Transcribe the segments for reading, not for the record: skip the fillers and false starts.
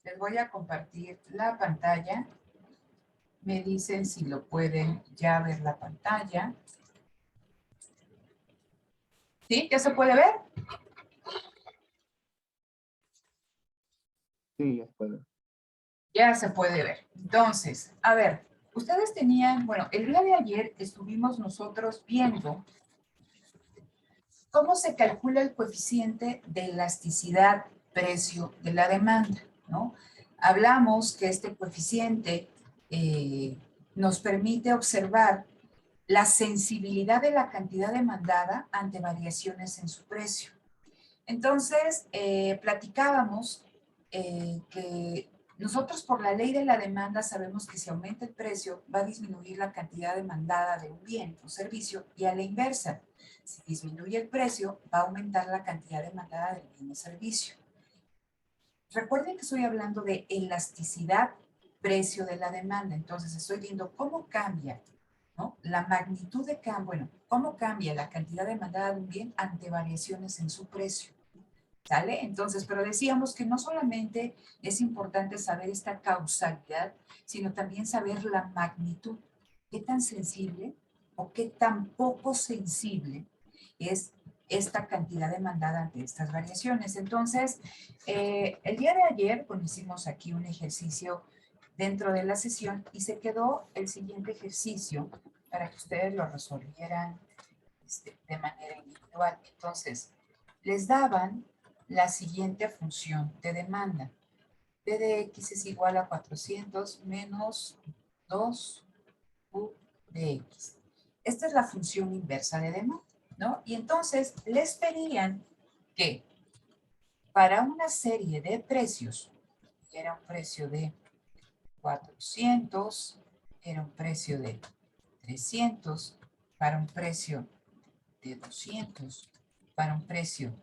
Les voy a compartir la pantalla. Me dicen si lo pueden ya ver la pantalla. ¿Sí? ¿Ya se puede ver? Sí, ya se puede. Ya se puede ver. Entonces, a ver, ustedes tenían, bueno, el día de ayer estuvimos nosotros viendo cómo se calcula el coeficiente de elasticidad precio de la demanda, ¿no? Hablamos que este coeficiente nos permite observar la sensibilidad de la cantidad demandada ante variaciones en su precio. Entonces, platicábamos que nosotros por la ley de la demanda sabemos que si aumenta el precio va a disminuir la cantidad demandada de un bien o servicio y a la inversa, si disminuye el precio va a aumentar la cantidad demandada del bien o servicio. Recuerden que estoy hablando de elasticidad precio de la demanda, entonces estoy viendo cómo cambia, ¿no? La magnitud de cambio, bueno, cómo cambia la cantidad demandada de un bien ante variaciones en su precio. ¿Sale? Entonces, pero decíamos que no solamente es importante saber esta causalidad, sino también saber la magnitud. ¿Qué tan sensible o qué tan poco sensible es esta cantidad demandada ante estas variaciones? Entonces, el día de ayer, bueno, hicimos aquí un ejercicio dentro de la sesión y se quedó el siguiente ejercicio para que ustedes lo resolvieran de manera individual. Entonces, les daban la siguiente función de demanda. P de X es igual a 400 menos 2Q de X. Esta es la función inversa de demanda, ¿no? Y entonces les pedían que para una serie de precios, era un precio de 400, era un precio de 300, para un precio de 200, para un precio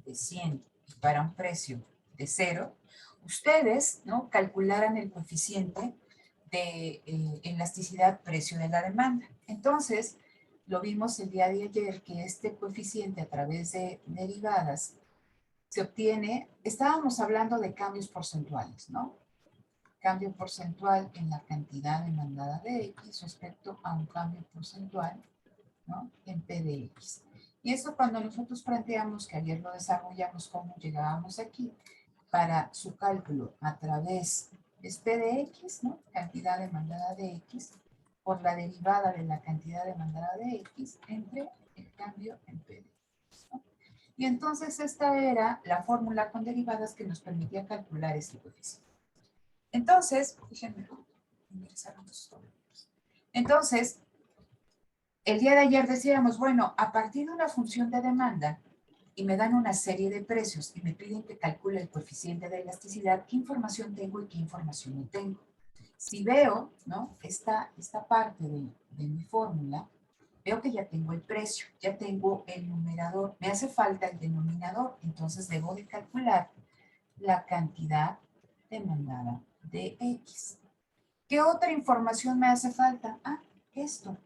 de 100 y para un precio de 0, ustedes, ¿no?, calcularan el coeficiente de elasticidad precio de la demanda. Entonces, lo vimos el día de ayer que este coeficiente a través de derivadas se obtiene, estábamos hablando de cambios porcentuales, ¿no? Cambio porcentual en la cantidad demandada de X respecto a un cambio porcentual, ¿no?, en P de X. Y eso cuando nosotros planteamos, que ayer lo desarrollamos, cómo llegábamos aquí, para su cálculo a través de P de X, ¿no?, cantidad demandada de X, por la derivada de la cantidad demandada de X entre el cambio en P de X, ¿no? Y entonces esta era la fórmula con derivadas que nos permitía calcular este coeficiente. Entonces, déjenme ingresar los tópicos. Entonces, el día de ayer decíamos, bueno, a partir de una función de demanda y me dan una serie de precios y me piden que calcule el coeficiente de elasticidad, ¿qué información tengo y qué información no tengo? Si veo, ¿no?, esta parte de mi fórmula, veo que ya tengo el precio, ya tengo el numerador, me hace falta el denominador, entonces debo de calcular la cantidad demandada de X. ¿Qué otra información me hace falta? Ah, esto,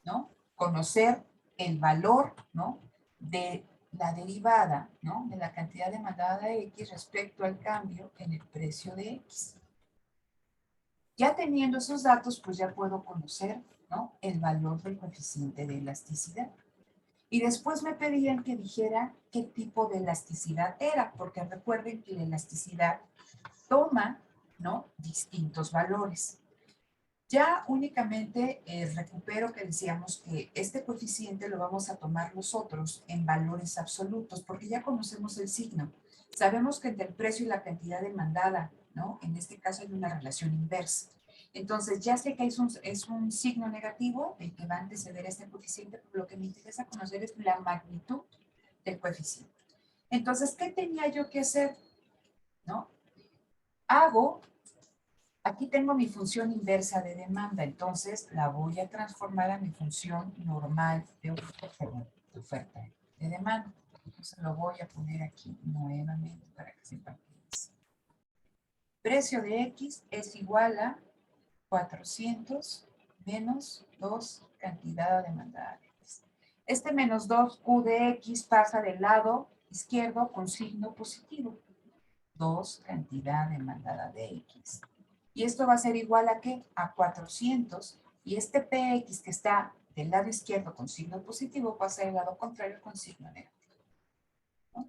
¿no? Conocer el valor, ¿no?, de la derivada, ¿no?, de la cantidad demandada de X respecto al cambio en el precio de X. Ya teniendo esos datos, pues ya puedo conocer, ¿no?, el valor del coeficiente de elasticidad. Y después me pedían que dijera qué tipo de elasticidad era, porque recuerden que la elasticidad toma, ¿no?, distintos valores. Ya únicamente recupero que decíamos que este coeficiente lo vamos a tomar nosotros en valores absolutos, porque ya conocemos el signo. Sabemos que entre el precio y la cantidad demandada, ¿no?, en este caso hay una relación inversa. Entonces, ya sé que es un signo negativo el que va a anteceder a este coeficiente, pero lo que me interesa conocer es la magnitud del coeficiente. Entonces, ¿qué tenía yo que hacer? ¿No? Aquí tengo mi función inversa de demanda, entonces la voy a transformar a mi función normal de oferta de demanda. Entonces lo voy a poner aquí nuevamente para que sepan qué es. Precio de X es igual a 400 menos 2 cantidad demandada de X. Este menos 2Q de X pasa del lado izquierdo con signo positivo. 2 cantidad demandada de X. Y esto va a ser igual a ¿qué? A 400. Y este PX que está del lado izquierdo con signo positivo pasa al lado contrario con signo negativo. ¿No?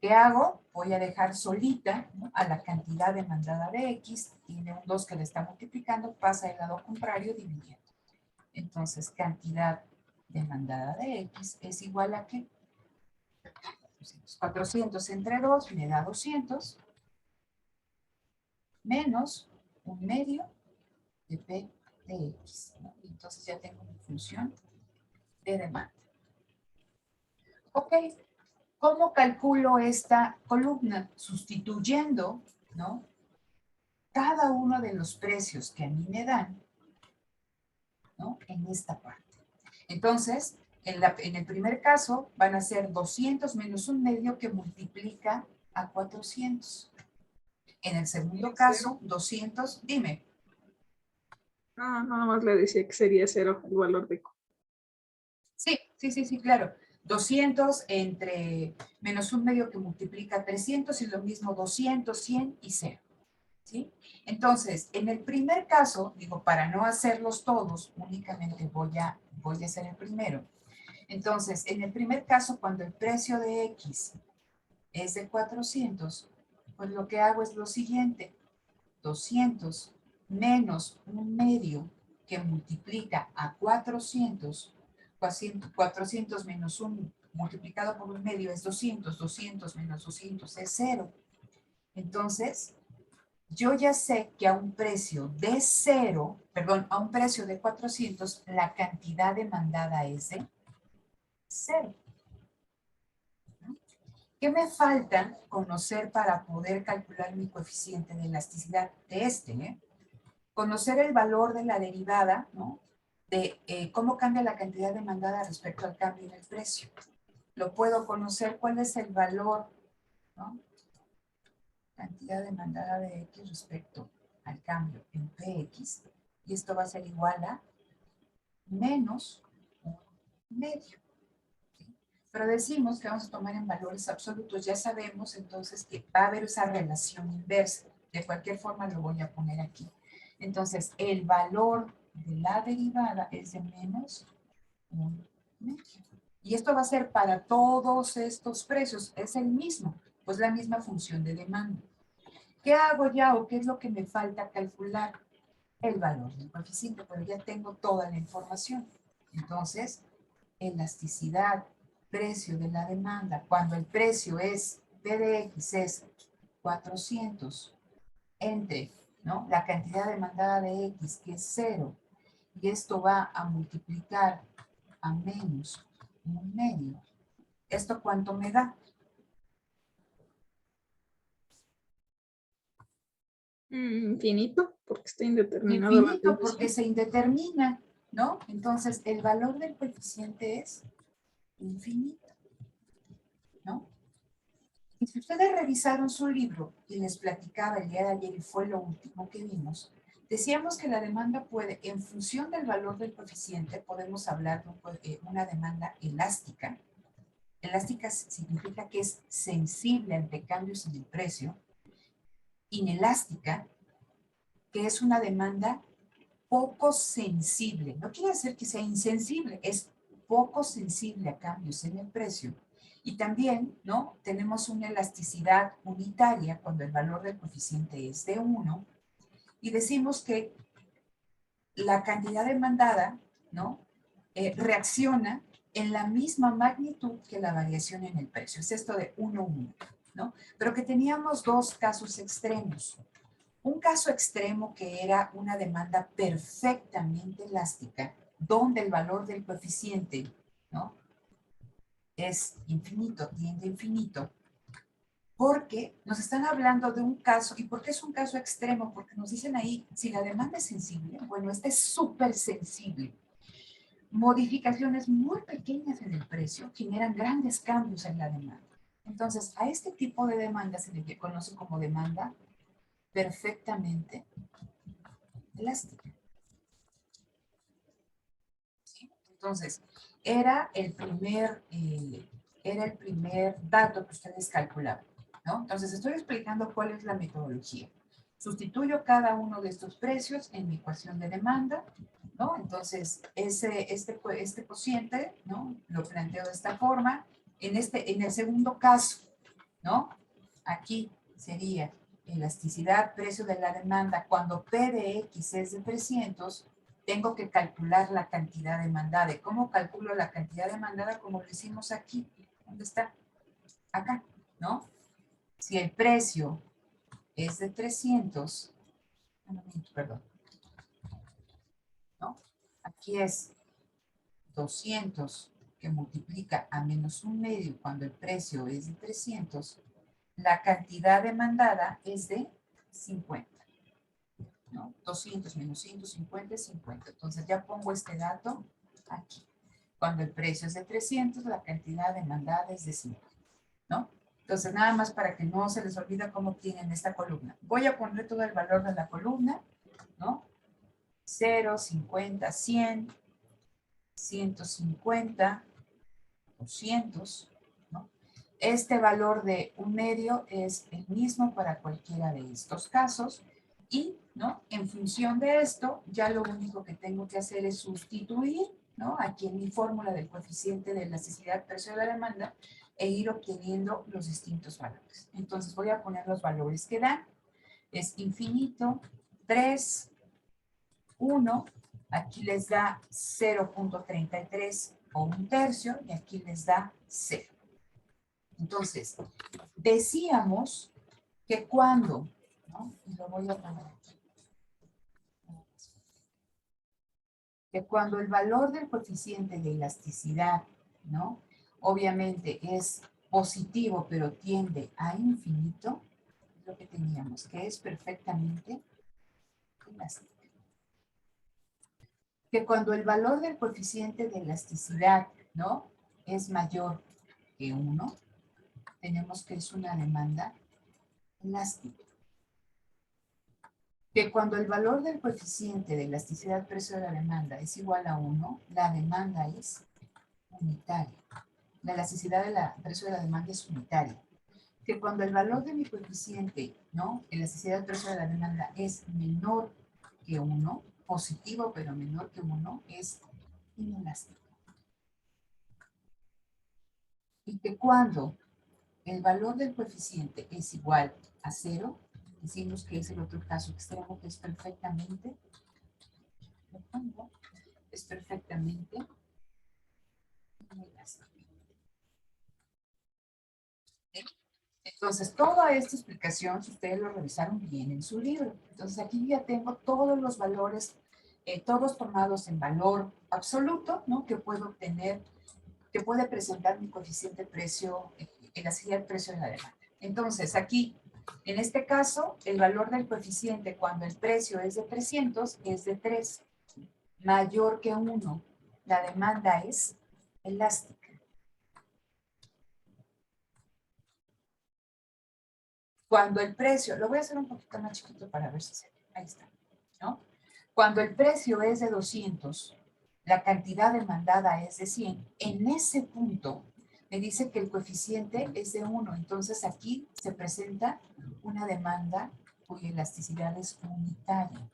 ¿Qué hago? Voy a dejar solita, ¿no?, a la cantidad demandada de X. Tiene un 2 que le está multiplicando, pasa al lado contrario dividiendo. Entonces, cantidad demandada de X es igual a ¿qué? 400 entre 2 me da 200 menos un medio de P de X, ¿no? Entonces ya tengo mi función de demanda. Ok, ¿cómo calculo esta columna? Sustituyendo, ¿no?, cada uno de los precios que a mí me dan, ¿no?, en esta parte. Entonces, en el primer caso van a ser 200 menos un medio que multiplica a 400. En el segundo caso, 200, dime. Ah, nada más le decía que sería 0 el valor de... Sí, claro. 200 entre menos un medio que multiplica 300 y lo mismo 200, 100 y 0. ¿Sí? Entonces, en el primer caso, digo, para no hacerlos todos, únicamente voy a hacer el primero. Entonces, en el primer caso, cuando el precio de X es de 400, pues lo que hago es lo siguiente. 200 menos un medio que multiplica a 400, 400 menos 1 multiplicado por un medio es 200, 200 menos 200 es 0. Entonces, yo ya sé que a un precio de 0, perdón, a un precio de 400, la cantidad demandada es de 0. ¿Qué me falta conocer para poder calcular mi coeficiente de elasticidad de este? Conocer el valor de la derivada, ¿no?, de cómo cambia la cantidad demandada respecto al cambio en el precio. Lo puedo conocer, cuál es el valor, ¿no?, cantidad demandada de X respecto al cambio en PX. Y esto va a ser igual a menos un medio. Pero decimos que vamos a tomar en valores absolutos. Ya sabemos entonces que va a haber esa relación inversa. De cualquier forma lo voy a poner aquí. Entonces, el valor de la derivada es de menos un medio. Y esto va a ser para todos estos precios. Es el mismo, pues la misma función de demanda. ¿Qué hago ya o qué es lo que me falta calcular? El valor del coeficiente, pero ya tengo toda la información. Entonces, elasticidad, precio de la demanda, cuando el precio es, P de X es 400 entre, ¿no?, la cantidad demandada de X, que es 0, y esto va a multiplicar a menos un medio. ¿Esto cuánto me da? Infinito, porque está indeterminado la Infinito, porque división. se indetermina, ¿no? Entonces, el valor del coeficiente es infinito, ¿no? Y si ustedes revisaron su libro y les platicaba el día de ayer y fue lo último que vimos, decíamos que la demanda puede, en función del valor del coeficiente, podemos hablar de una demanda elástica. Elástica significa que es sensible ante cambios en el precio. Inelástica, que es una demanda poco sensible. No quiere decir que sea insensible, es poco sensible a cambios en el precio. Y también, ¿no?, tenemos una elasticidad unitaria cuando el valor del coeficiente es de 1 y decimos que la cantidad demandada, ¿no?, reacciona en la misma magnitud que la variación en el precio. Es esto de 1, 1, ¿no? Pero que teníamos dos casos extremos. Un caso extremo que era una demanda perfectamente elástica, donde el valor del coeficiente, ¿no?, es infinito, tiende a infinito, porque nos están hablando de un caso. ¿Y por qué es un caso extremo? Porque nos dicen ahí, si la demanda es sensible, bueno, esta es súper sensible. Modificaciones muy pequeñas en el precio generan grandes cambios en la demanda. Entonces, a este tipo de demanda se le conoce como demanda perfectamente elástica. ¿Sí? Entonces, era el primer dato que ustedes calculaban. ¿no? Entonces, estoy explicando cuál es la metodología. Sustituyo cada uno de estos precios en mi ecuación de demanda, ¿no? Entonces, este cociente, ¿no? Lo planteo de esta forma. En el segundo caso, ¿no? Aquí sería elasticidad, precio de la demanda. Cuando P de X es de 300, tengo que calcular la cantidad demandada. ¿Y cómo calculo la cantidad demandada? Como lo hicimos aquí. ¿Dónde está? Acá, ¿no? Si el precio es de 300, perdón, ¿no? Aquí es 200 que multiplica a menos un medio cuando el precio es de 300, la cantidad demandada es de 50, ¿no? 200 menos 150 es 50. Entonces ya pongo este dato aquí. Cuando el precio es de 300, la cantidad demandada es de 50, ¿no? Entonces nada más para que no se les olvide cómo obtienen esta columna. Voy a poner todo el valor de la columna, ¿no? 0, 50, 100, 150, 200, ¿no? Este valor de un medio es el mismo para cualquiera de estos casos y, ¿no? En función de esto, ya lo único que tengo que hacer es sustituir, ¿no? Aquí en mi fórmula del coeficiente de elasticidad precio de la demanda e ir obteniendo los distintos valores. Entonces voy a poner los valores que dan. Es infinito, 3, 1, aquí les da 0.33 o un tercio y aquí les da 0. Entonces, decíamos que cuando, ¿no? Y lo voy a poner aquí, que cuando el valor del coeficiente de elasticidad, ¿no? Obviamente es positivo, pero tiende a infinito, es lo que teníamos, que es perfectamente elástico. Que cuando el valor del coeficiente de elasticidad, ¿no? Es mayor que 1, tenemos que es una demanda elástica. Que cuando el valor del coeficiente de elasticidad precio de la demanda es igual a 1, la demanda es unitaria. La elasticidad del precio de la demanda es unitaria. Que cuando el valor de mi coeficiente, ¿no? Elasticidad precio de la demanda es menor que 1, positivo pero menor que 1, es inelástico. Y que cuando el valor del coeficiente es igual a 0, decimos que es el otro caso extremo que es perfectamente inelástico. Entonces, toda esta explicación, si ustedes lo revisaron bien en su libro. Entonces, aquí ya tengo todos los valores, todos tomados en valor absoluto, ¿no? Que puedo obtener, que puede presentar mi coeficiente precio, elasticidad precio de la demanda. Entonces, aquí, en este caso, el valor del coeficiente cuando el precio es de 300 es de 3, mayor que 1. La demanda es elástica. Cuando el precio, lo voy a hacer un poquito más chiquito para ver si se ve, ahí está, ¿no? Cuando el precio es de 200, la cantidad demandada es de 100, en ese punto me dice que el coeficiente es de 1, entonces aquí se presenta una demanda cuya elasticidad es unitaria.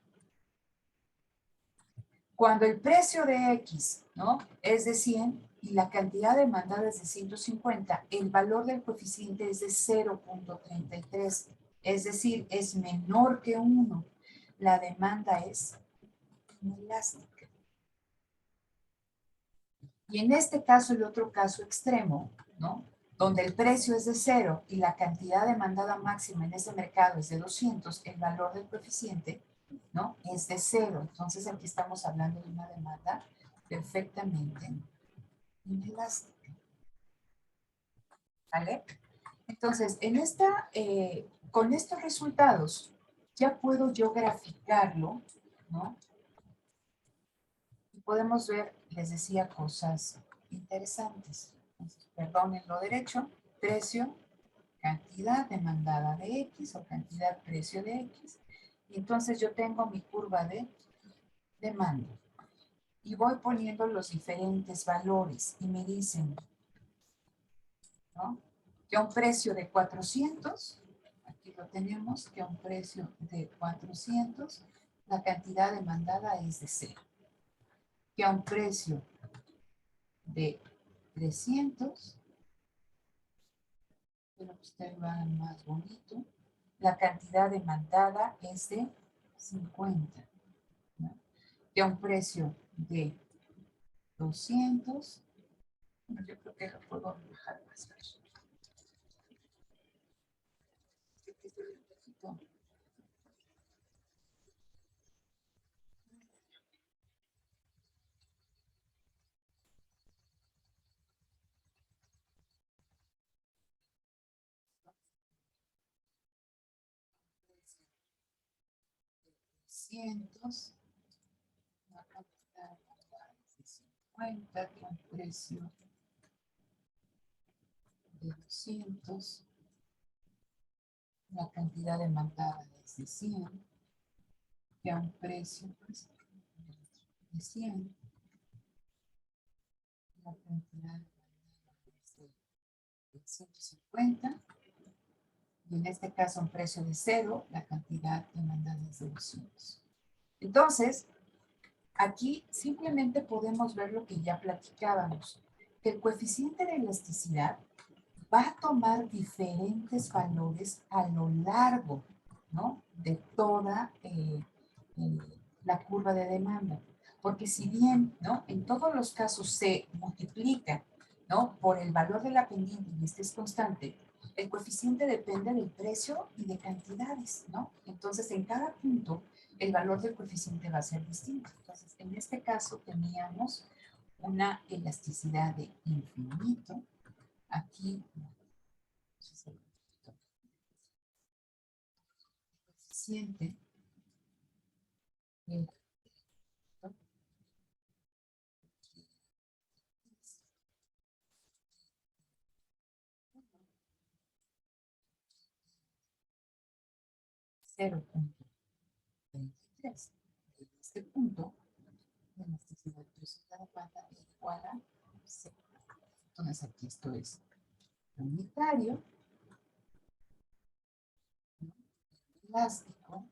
Cuando el precio de X, ¿no? Es de 100 y la cantidad demandada es de 150, el valor del coeficiente es de 0.33, es decir, es menor que 1. La demanda es inelástica. Y en este caso, el otro caso extremo, ¿no? Donde el precio es de 0 y la cantidad demandada máxima en ese mercado es de 200, el valor del coeficiente, ¿no? Es de 0. Entonces aquí estamos hablando de una demanda perfectamente inelástica. ¿Vale? Entonces, con estos resultados ya puedo yo graficarlo, ¿no? Y podemos ver, les decía, cosas interesantes. Entonces, perdonen lo derecho, precio, cantidad demandada de X o cantidad precio de X. Y entonces yo tengo mi curva de demanda. Y voy poniendo los diferentes valores y me dicen, ¿no? que a un precio de 400, aquí lo tenemos, que a un precio de 400, la cantidad demandada es de 0. Que a un precio de 300, pero que ustedes lo hagan más bonito, la cantidad demandada es de 50. ¿No? Que a un precio de 200, bueno, yo creo que lo puedo bajar más. Cientos, la cantidad de 50, que a un precio de 200, la cantidad demandada es de 100, que a un precio pues, de 100, la cantidad es de 150, y en este caso un precio de 0, la cantidad demandada es de 200. Entonces, aquí simplemente podemos ver lo que ya platicábamos, que el coeficiente de elasticidad va a tomar diferentes valores a lo largo, ¿no?, de toda la curva de demanda. Porque si bien, ¿no?, en todos los casos se multiplica, ¿no?, por el valor de la pendiente y este es constante, el coeficiente depende del precio y de cantidades, ¿no? Entonces, en cada punto, el valor del coeficiente va a ser distinto. Entonces, en este caso teníamos una elasticidad de infinito. Aquí coeficiente de 0.23. En este punto, la elasticidad del precio de la demanda es igual a 0. Entonces aquí esto es unitario, ¿no?, elástico,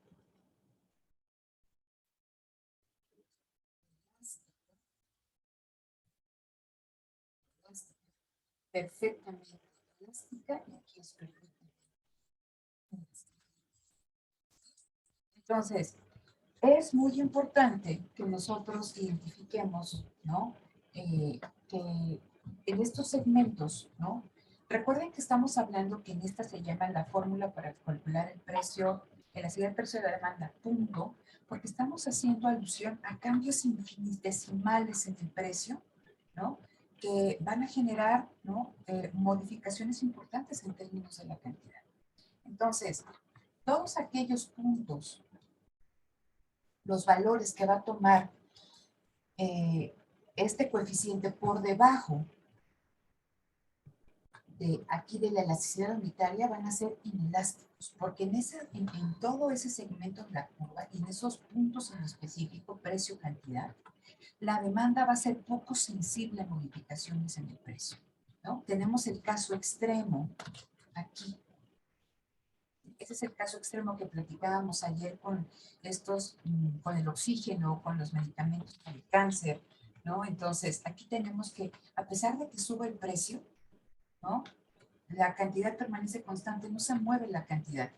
perfectamente elástica, y aquí es perfectamente elástica. Entonces, es muy importante que nosotros identifiquemos, ¿no?, que en estos segmentos, ¿no? Recuerden que estamos hablando que en esta se llama la fórmula para calcular el precio, elasticidad del precio de la demanda, punto, porque estamos haciendo alusión a cambios infinitesimales en el precio, ¿no?, que van a generar, ¿no?, modificaciones importantes en términos de la cantidad. Entonces, todos aquellos puntos, los valores que va a tomar este coeficiente por debajo de aquí de la elasticidad unitaria van a ser inelásticos, porque en todo ese segmento de la curva y en esos puntos en específico, precio-cantidad, la demanda va a ser poco sensible a modificaciones en el precio, ¿no? Tenemos el caso extremo aquí. Ese es el caso extremo que platicábamos ayer con con el oxígeno, con los medicamentos para el cáncer, ¿no? Entonces, aquí tenemos que, a pesar de que sube el precio, ¿no?, la cantidad permanece constante, no se mueve la cantidad.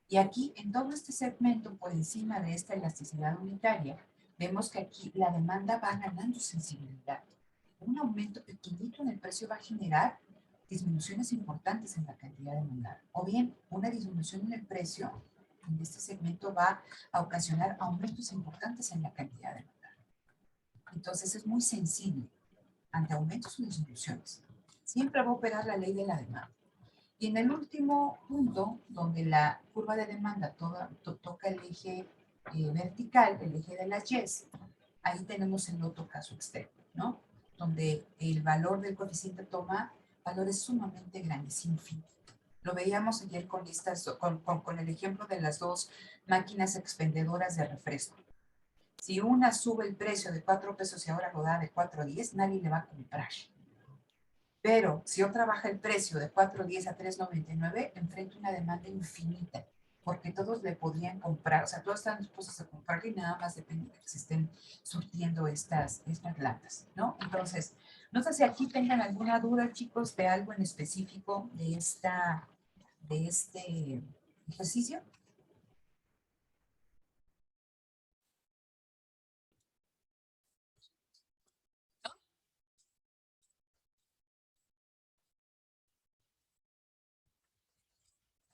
Y aquí, en todo este segmento, por encima de esta elasticidad unitaria, vemos que aquí la demanda va ganando sensibilidad. Un aumento pequeñito en el precio va a generar disminuciones importantes en la cantidad demandada. O bien, una disminución en el precio en este segmento va a ocasionar aumentos importantes en la cantidad demandada. Entonces, es muy sensible ante aumentos o disminuciones. Siempre va a operar la ley de la demanda. Y en el último punto, donde la curva de demanda toca el eje vertical, el eje de las Y's, ahí tenemos el otro caso extremo, ¿no?, donde el valor del coeficiente toma valores sumamente grandes, infinito. Lo veíamos ayer con el ejemplo de las dos máquinas expendedoras de refresco. Si una sube el precio de 4 pesos y ahora lo da de 4.10, nadie le va a comprar. Pero si otra baja el precio de 4.10 a 3.99, enfrenta una demanda infinita, porque todos le podrían comprar, o sea, todos están dispuestos a comprar y nada más depende de que se estén surtiendo estas latas, ¿no? Entonces, no sé si aquí tengan alguna duda, chicos, de algo en específico de este ejercicio.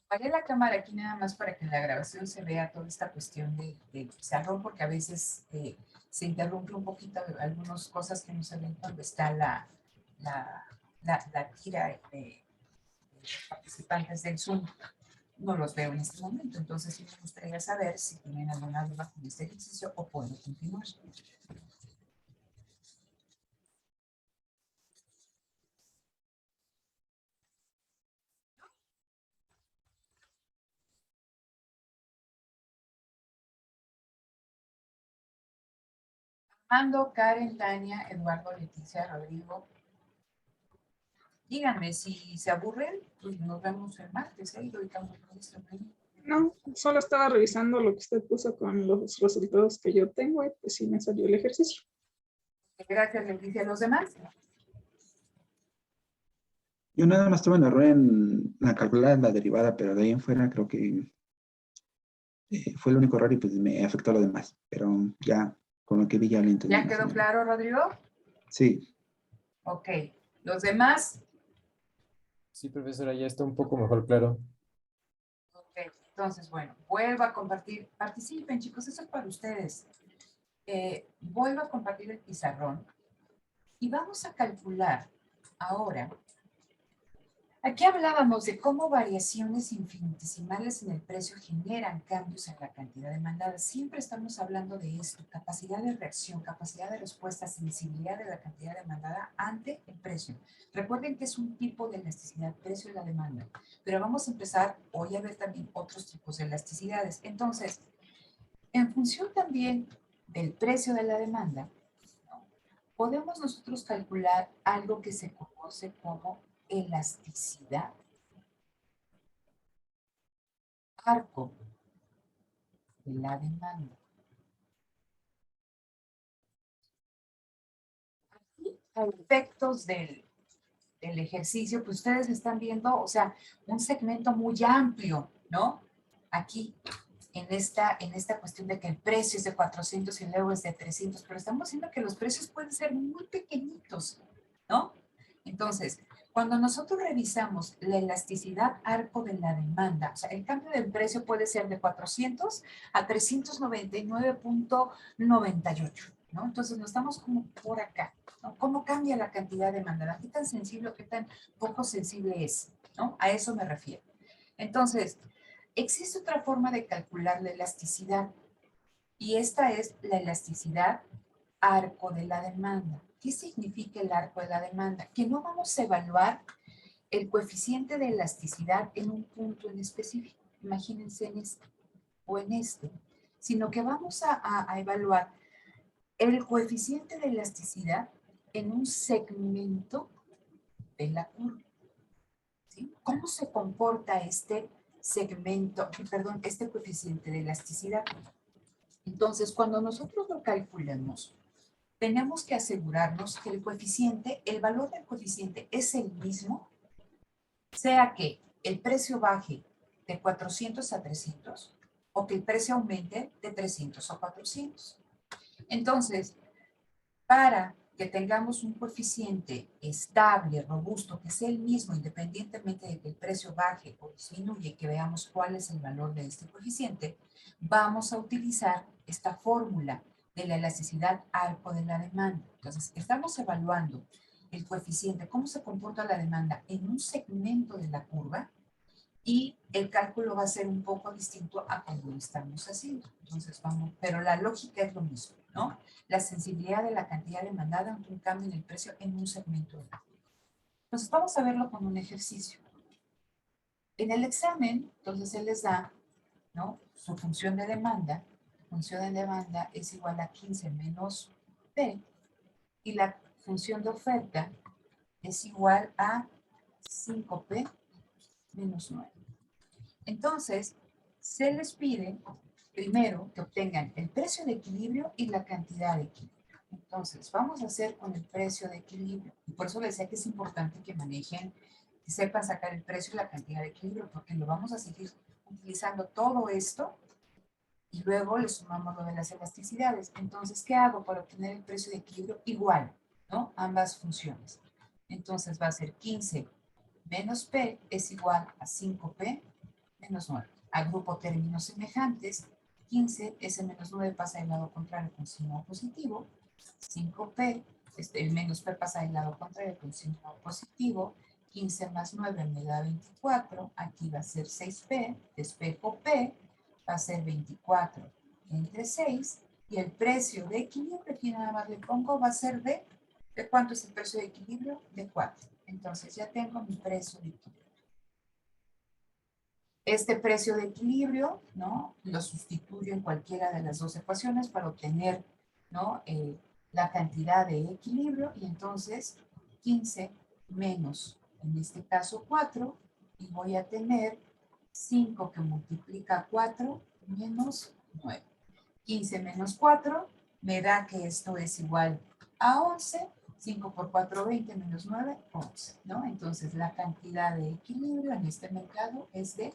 Apagué la cámara aquí nada más para que en la grabación se vea toda esta cuestión del pizarrón, porque a veces se interrumpe un poquito algunas cosas que no se ven cuando está la tira de participantes del Zoom. No los veo en este momento, entonces sí me gustaría saber si tienen alguna duda con este ejercicio o puedo continuar. Armando, Karen, Tania, Eduardo, Leticia, Rodrigo. Díganme, si se aburren, pues nos vemos el martes, ¿eh? Y ahorita vamos a esto. No, solo estaba revisando lo que usted puso con los resultados que yo tengo y pues sí me salió el ejercicio. Gracias, Leticia. ¿Los demás? Yo nada más tuve un error en la calculada de la derivada, pero de ahí en fuera creo que fue el único error y pues me afectó a lo demás. Pero ya, con lo que vi ya lo entendí. ¿Ya quedó claro, Rodrigo? Sí. Ok. ¿Los demás? Sí, profesora, ya está un poco mejor claro. Ok. Entonces, bueno, vuelvo a compartir. Participen, chicos, eso es para ustedes. Vuelvo a compartir el pizarrón y vamos a calcular ahora. Aquí hablábamos de cómo variaciones infinitesimales en el precio generan cambios en la cantidad demandada. Siempre estamos hablando de esto, capacidad de reacción, capacidad de respuesta, sensibilidad de la cantidad demandada ante el precio. Recuerden que es un tipo de elasticidad, precio y la demanda, pero vamos a empezar hoy a ver también otros tipos de elasticidades. Entonces, en función también del precio de la demanda, podemos nosotros calcular algo que se conoce como elasticidad arco de la demanda. Aquí, a efectos del ejercicio, pues ustedes están viendo, o sea, un segmento muy amplio, ¿no? Aquí, en esta cuestión de que el precio es de 400 y luego es de 300, pero estamos viendo que los precios pueden ser muy pequeñitos, ¿no? Entonces, cuando nosotros revisamos la elasticidad arco de la demanda, o sea, el cambio del precio puede ser de 400 a 399.98, ¿no? Entonces, no estamos como por acá, ¿no? ¿Cómo cambia la cantidad demandada? ¿Qué tan sensible o qué tan poco sensible es? ¿No? A eso me refiero. Entonces, existe otra forma de calcular la elasticidad y esta es la elasticidad arco de la demanda. ¿Qué significa el arco de la demanda? Que no vamos a evaluar el coeficiente de elasticidad en un punto en específico, imagínense en este o en este, sino que vamos a evaluar el coeficiente de elasticidad en un segmento de la curva. ¿Sí? ¿Cómo se comporta este segmento, perdón, este coeficiente de elasticidad? Entonces, cuando nosotros lo calculamos, tenemos que asegurarnos que el coeficiente, el valor del coeficiente es el mismo, sea que el precio baje de 400 a 300 o que el precio aumente de 300 a 400. Entonces, para que tengamos un coeficiente estable, robusto, que sea el mismo independientemente de que el precio baje o disminuye, que veamos cuál es el valor de este coeficiente, vamos a utilizar esta fórmula de la elasticidad arco de la demanda. Entonces, estamos evaluando el coeficiente, cómo se comporta la demanda en un segmento de la curva y el cálculo va a ser un poco distinto a como lo estamos haciendo. Entonces, vamos, pero la lógica es lo mismo, ¿no? La sensibilidad de la cantidad demandada ante un cambio en el precio en un segmento. Entonces, vamos a verlo con un ejercicio. En el examen, entonces, él les da, ¿no? Su función de demanda. Función de demanda es igual a 15 menos P. Y la función de oferta es igual a 5P menos 9. Entonces, se les pide primero que obtengan el precio de equilibrio y la cantidad de equilibrio. Entonces, vamos a hacer con el precio de equilibrio. Y por eso les decía que es importante que manejen, que sepan sacar el precio y la cantidad de equilibrio, porque lo vamos a seguir utilizando todo esto y luego le sumamos lo de las elasticidades. Entonces, ¿qué hago para obtener el precio de equilibrio? Igual, ¿no? Ambas funciones. Entonces va a ser 15 menos P es igual a 5P menos 9. Agrupo términos semejantes. 15, ese menos 9 pasa del lado contrario con signo positivo. 5P, el menos P pasa del lado contrario con signo positivo. 15 más 9 me da 24. Aquí va a ser 6P. Despejo P, va a ser 24 entre 6. Y el precio de equilibrio, aquí nada más le pongo, va a ser ¿de cuánto es el precio de equilibrio? De 4. Entonces ya tengo mi precio de equilibrio. Este precio de equilibrio, ¿no? Lo sustituyo en cualquiera de las dos ecuaciones para obtener, ¿no? La cantidad de equilibrio, y entonces 15 menos, en este caso 4, y voy a tener 5 que multiplica 4 menos 9. 15 menos 4 me da que esto es igual a 11. 5 por 4, 20 menos 9, 11, ¿no? Entonces la cantidad de equilibrio en este mercado es de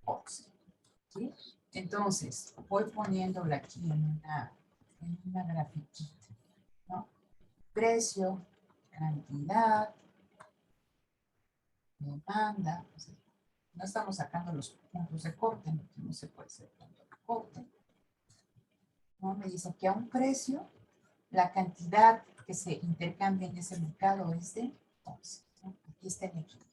11, ¿sí? Entonces, voy poniéndola aquí en una grafiquita, ¿no? Precio, cantidad, demanda. O sea, no estamos sacando los puntos de corte, no se puede hacer punto de corte. ¿No? Me dice que a un precio, la cantidad que se intercambia en ese mercado es de 11, ¿no? Aquí está el equilibrio.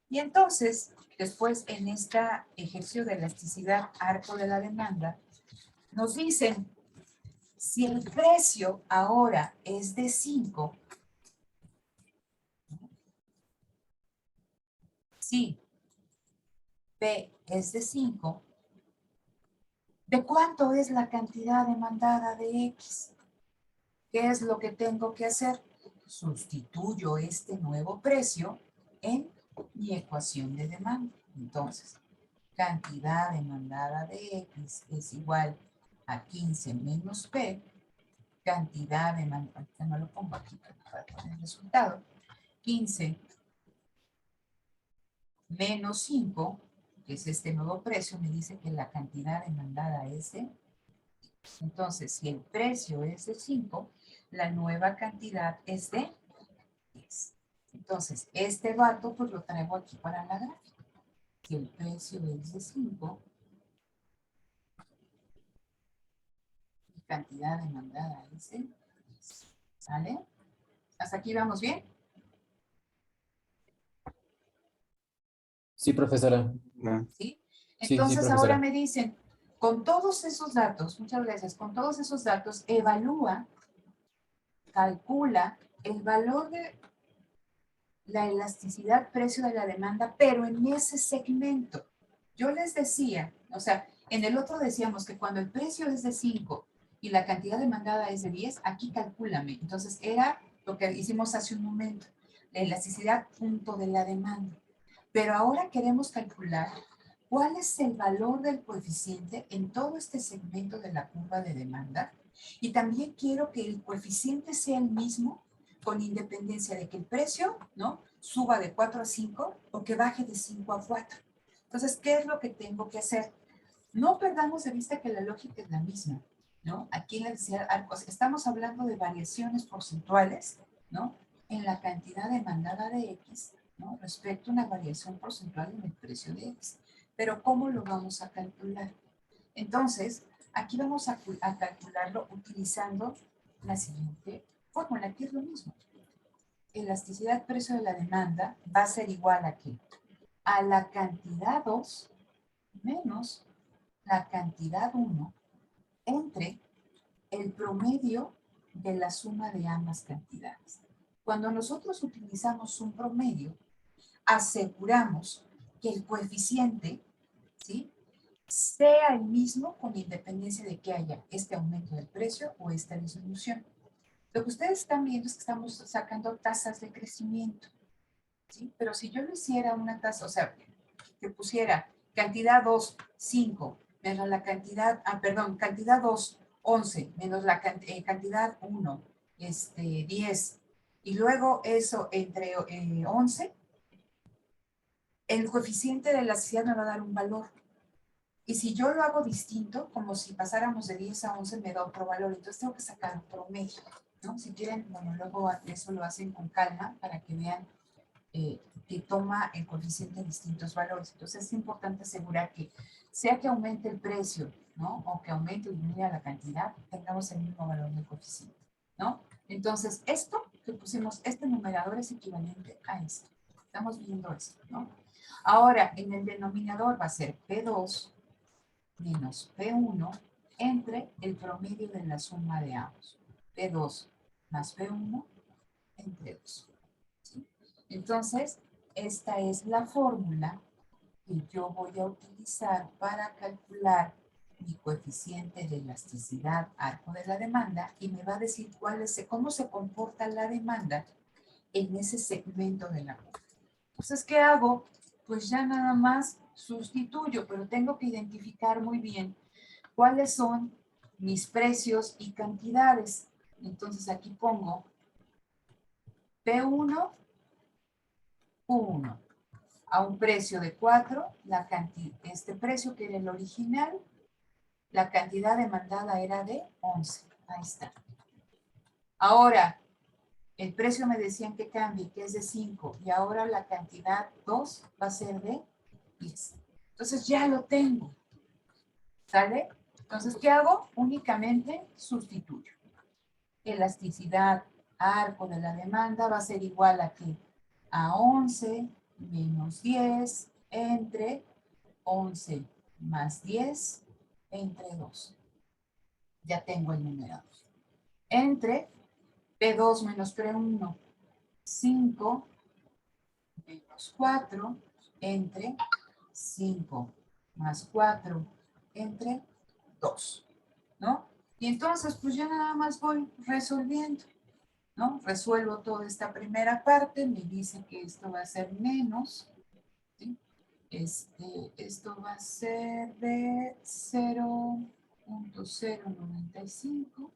Y entonces, después en este ejercicio de elasticidad arco de la demanda, nos dicen, si el precio ahora es de 5, si P es de 5, ¿de cuánto es la cantidad demandada de X? ¿Qué es lo que tengo que hacer? Sustituyo este nuevo precio en mi ecuación de demanda. Entonces, cantidad demandada de X es igual a 15 menos P, cantidad demandada, no lo pongo aquí para poner el resultado, 15 menos 5, que es este nuevo precio, me dice que la cantidad demandada es de, entonces si el precio es de 5, la nueva cantidad es de 10. Entonces, este dato pues lo traigo aquí para la gráfica. Si el precio es de 5, mi cantidad demandada es de 10. ¿Sale? ¿Hasta aquí vamos bien? Sí, profesora. Ah, ¿Sí? Sí, Entonces ahora profesora. me dicen, con todos esos datos, muchas gracias, con todos esos datos, evalúa, calcula el valor de la elasticidad precio de la demanda, pero en ese segmento. Yo les decía, o sea, en el otro decíamos que cuando el precio es de 5 y la cantidad demandada es de 10, aquí calcúlame. Entonces era lo que hicimos hace un momento, la elasticidad punto de la demanda. Pero ahora queremos calcular cuál es el valor del coeficiente en todo este segmento de la curva de demanda. Y también quiero que el coeficiente sea el mismo con independencia de que el precio, ¿no?, suba de 4 a 5 o que baje de 5 a 4. Entonces, ¿qué es lo que tengo que hacer? No perdamos de vista que la lógica es la misma, ¿no? Aquí en la densidad arcos estamos hablando de variaciones porcentuales, ¿no?, en la cantidad demandada de X, ¿no?, respecto a una variación porcentual en el precio de X. Pero ¿cómo lo vamos a calcular? Entonces, aquí vamos a calcularlo utilizando la siguiente fórmula, que es lo mismo. Elasticidad precio de la demanda va a ser igual a ¿qué? A la cantidad 2 menos la cantidad 1 entre el promedio de la suma de ambas cantidades. Cuando nosotros utilizamos un promedio, aseguramos que el coeficiente, ¿sí?, sea el mismo con independencia de que haya este aumento del precio o esta disminución. Lo que ustedes están viendo es que estamos sacando tasas de crecimiento, ¿sí? Pero si yo lo hiciera una tasa, o sea, que pusiera cantidad 2, 5, menos la cantidad, perdón, cantidad 2, 11, menos la cantidad 1, 10, y luego eso entre 11, el coeficiente de elasticidad me va a dar un valor. Y si yo lo hago distinto, como si pasáramos de 10 a 11, me da otro valor. Entonces tengo que sacar un promedio, ¿no? Si quieren, bueno, luego eso lo hacen con calma para que vean que toma el coeficiente distintos valores. Entonces es importante asegurar que sea que aumente el precio, ¿no? O que aumente o disminuya la cantidad, tengamos el mismo valor del coeficiente, ¿no? Entonces esto que pusimos, este numerador es equivalente a esto. Estamos viendo esto, ¿no? Ahora, en el denominador va a ser P2 menos P1 entre el promedio de la suma de ambos. P2 más P1 entre 2. ¿Sí? Entonces, esta es la fórmula que yo voy a utilizar para calcular mi coeficiente de elasticidad arco de la demanda y me va a decir cómo se comporta la demanda en ese segmento de la curva. Entonces, ¿qué hago? Pues ya nada más sustituyo, pero tengo que identificar muy bien cuáles son mis precios y cantidades. Entonces aquí pongo P1, Q1 a un precio de 4, este precio que era el original, la cantidad demandada era de 11. Ahí está. Ahora, el precio me decían que cambie, que es de 5, y ahora la cantidad 2 va a ser de 10. Entonces ya lo tengo. ¿Sale? Entonces, ¿qué hago? Únicamente sustituyo. Elasticidad arco de la demanda va a ser igual a que a 11 menos 10 entre 11 más 10 entre 2. Ya tengo el numerador. Entre P2 menos P1, 5 menos 4 entre 5 más 4 entre 2, ¿no? Y entonces, pues ya nada más voy resolviendo, ¿no? Resuelvo toda esta primera parte, me dice que esto va a ser menos, ¿sí? Esto va a ser de 0.095,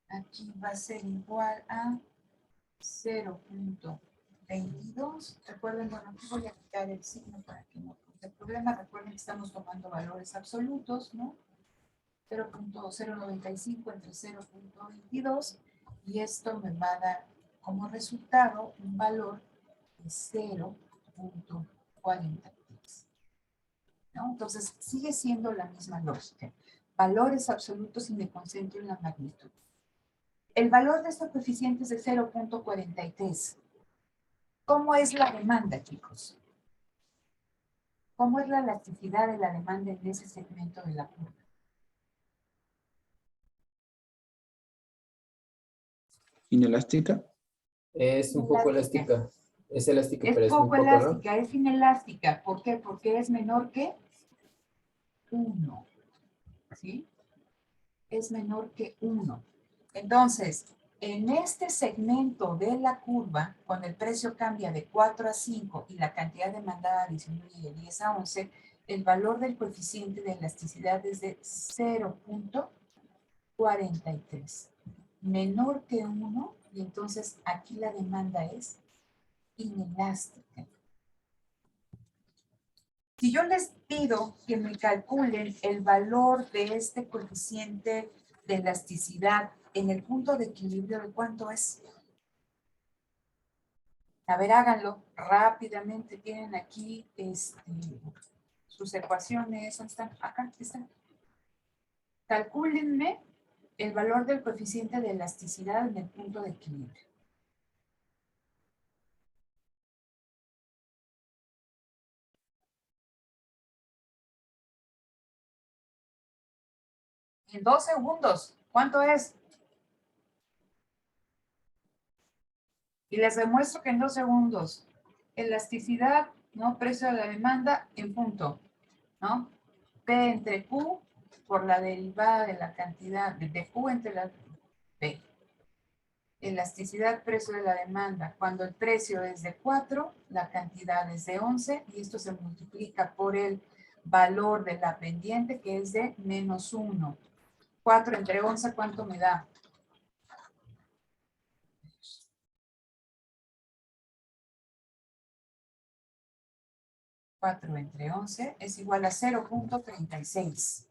aquí va a ser igual a 0.22. Recuerden, bueno, aquí voy a quitar el signo para que no tenga problema. Recuerden que estamos tomando valores absolutos, ¿no? 0.095 entre 0.22 y esto me va a dar como resultado un valor de 0.43, ¿no? Entonces sigue siendo la misma lógica. Valores absolutos y me concentro en la magnitud. El valor de este coeficiente es de 0.43. ¿Cómo es la demanda, chicos? ¿Cómo es la elasticidad de la demanda en ese segmento de la curva? Inelástica. Es un poco elástica. Es elástica, Es pero es muy poco poco, ¿no? elástica, es inelástica. ¿Por qué? Porque es menor que 1. ¿Sí? Es menor que 1. Entonces, en este segmento de la curva, cuando el precio cambia de 4 a 5 y la cantidad demandada disminuye de 10 a 11, el valor del coeficiente de elasticidad es de 0.43. Menor que 1, y entonces aquí la demanda es inelástica. Si yo les pido que me calculen el valor de este coeficiente de elasticidad en el punto de equilibrio, ¿de cuánto es? A ver, háganlo rápidamente. Tienen aquí sus ecuaciones. ¿Dónde están? Acá están. Calcúlenme el valor del coeficiente de elasticidad en el punto de equilibrio. En 2 segundos. ¿Cuánto es? Y les demuestro que en 2 segundos, elasticidad, ¿no? Precio de la demanda en punto, ¿no? P entre Q por la derivada de la cantidad de Q entre la P. elasticidad, precio de la demanda. Cuando el precio es de 4, la cantidad es de 11 y esto se multiplica por el valor de la pendiente que es de menos 1. 4 entre 11, ¿cuánto me da? 4 entre 11 es igual a 0.36.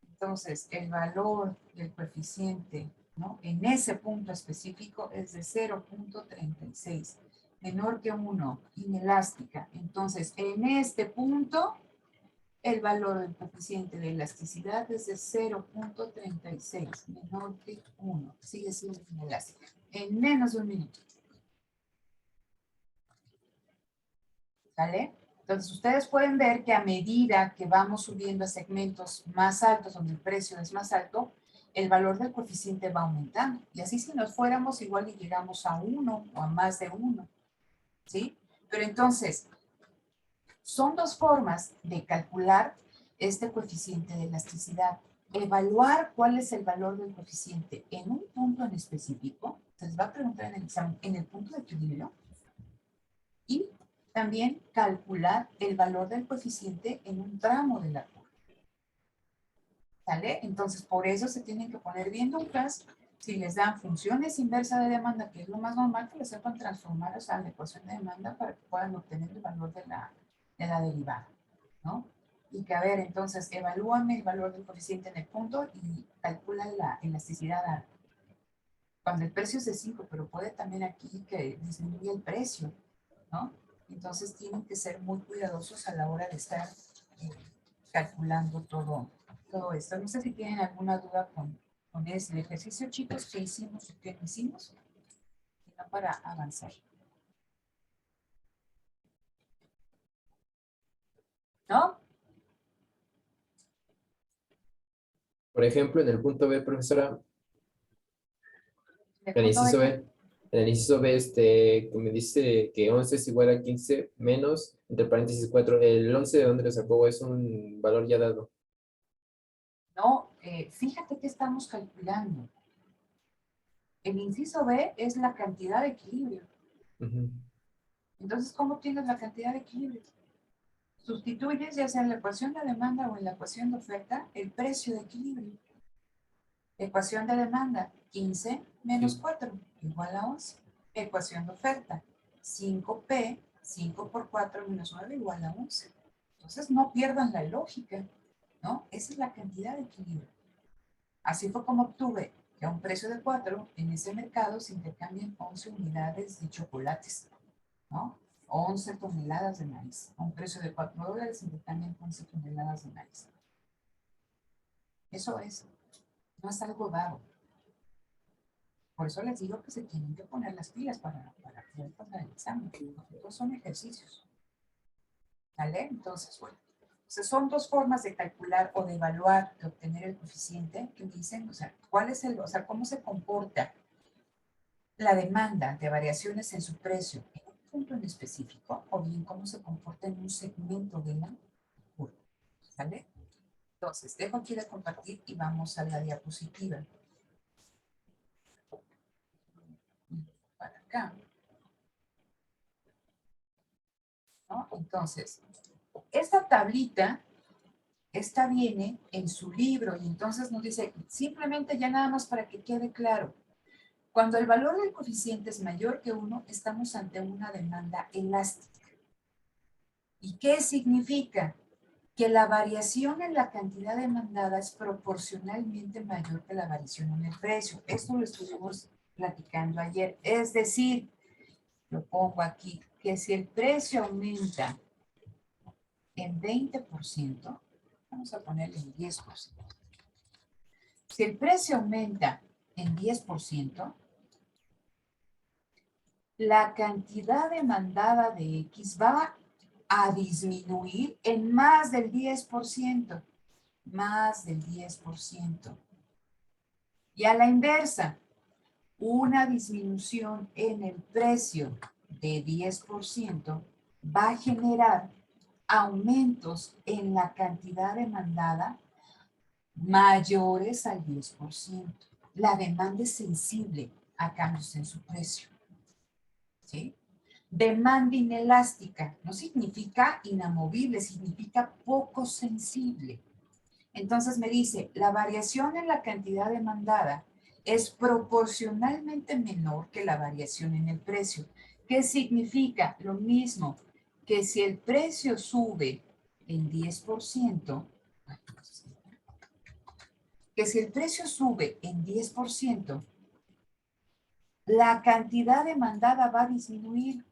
Entonces, el valor del coeficiente, ¿no?, en ese punto específico es de 0.36, menor que 1, inelástica. Entonces, en este punto, el valor del coeficiente de elasticidad es de 0.36, menor que 1. Sigue siendo inelástica. En menos de un minuto. ¿Vale? Entonces, ustedes pueden ver que a medida que vamos subiendo a segmentos más altos, donde el precio es más alto, el valor del coeficiente va aumentando. Y así si nos fuéramos, igual y llegamos a 1 o a más de 1. ¿Sí? Pero entonces, son dos formas de calcular este coeficiente de elasticidad. Evaluar cuál es el valor del coeficiente en un punto en específico. Se les va a preguntar en el examen, en el punto de equilibrio. Y también calcular el valor del coeficiente en un tramo de la curva. ¿Sale? Entonces, por eso se tienen que poner bien duras. Si les dan funciones inversas de demanda, que es lo más normal, que les sepan transformar a la ecuación de demanda para que puedan obtener el valor de la derivada, ¿no? Y que, a ver, entonces, evalúame el valor del coeficiente en el punto y calcula la elasticidad cuando el precio es de 5, pero puede también aquí que disminuya el precio, ¿no? Entonces tienen que ser muy cuidadosos a la hora de estar calculando todo esto. No sé si tienen alguna duda con ese ejercicio, chicos, que hicimos y que no hicimos, sino para avanzar. ¿No? Por ejemplo, en el punto B, profesora, ¿De en el punto inciso B? B, que me dice que 11 es igual a 15 menos, entre paréntesis 4, ¿el 11 de dónde lo sacó? Es un valor ya dado. No, fíjate que estamos calculando. El inciso B es la cantidad de equilibrio. Ujú. Entonces, ¿cómo tienes la cantidad de equilibrio? Sustituyes, ya sea en la ecuación de demanda o en la ecuación de oferta, el precio de equilibrio. Ecuación de demanda, 15 menos Sí. 4, igual a 11. Ecuación de oferta, 5P, 5 por 4 menos 9, igual a 11. Entonces, no pierdan la lógica, ¿no? Esa es la cantidad de equilibrio. Así fue como obtuve que a un precio de 4, en ese mercado se intercambian 11 unidades de chocolates, ¿no? 11 toneladas de maíz. A un precio de $4 se intercambian 11 toneladas de maíz. Eso es, no es algo dado. Por eso les digo que se tienen que poner las pilas para poder pasar el examen. Todos son ejercicios. ¿Vale? Entonces, bueno. Entonces, son dos formas de calcular o de evaluar, de obtener el coeficiente que me dicen, o sea, cómo se comporta la demanda de variaciones en su precio en un punto en específico, o bien cómo se comporta en un segmento de la curva. ¿Sale? Entonces, dejo aquí de compartir y vamos a la diapositiva. Para acá. ¿No? Entonces, esta tablita, esta viene en su libro y entonces nos dice, simplemente ya nada más para que quede claro, cuando el valor del coeficiente es mayor que 1, estamos ante una demanda elástica. ¿Y qué significa? Que la variación en la cantidad demandada es proporcionalmente mayor que la variación en el precio. Esto lo estuvimos platicando ayer. Es decir, lo pongo aquí, que si el precio aumenta en 20%, vamos a ponerle en 10%. Si el precio aumenta en 10%, la cantidad demandada de X va a disminuir en más del 10%. Más del 10%. Y a la inversa, una disminución en el precio de 10% va a generar aumentos en la cantidad demandada mayores al 10%. La demanda es sensible a cambios en su precio. ¿Sí? Demanda inelástica no significa inamovible, significa poco sensible. Entonces me dice, la variación en la cantidad demandada es proporcionalmente menor que la variación en el precio. ¿Qué significa? Lo mismo que si el precio sube en 10%, que si el precio sube en 10%, la cantidad demandada va a disminuir,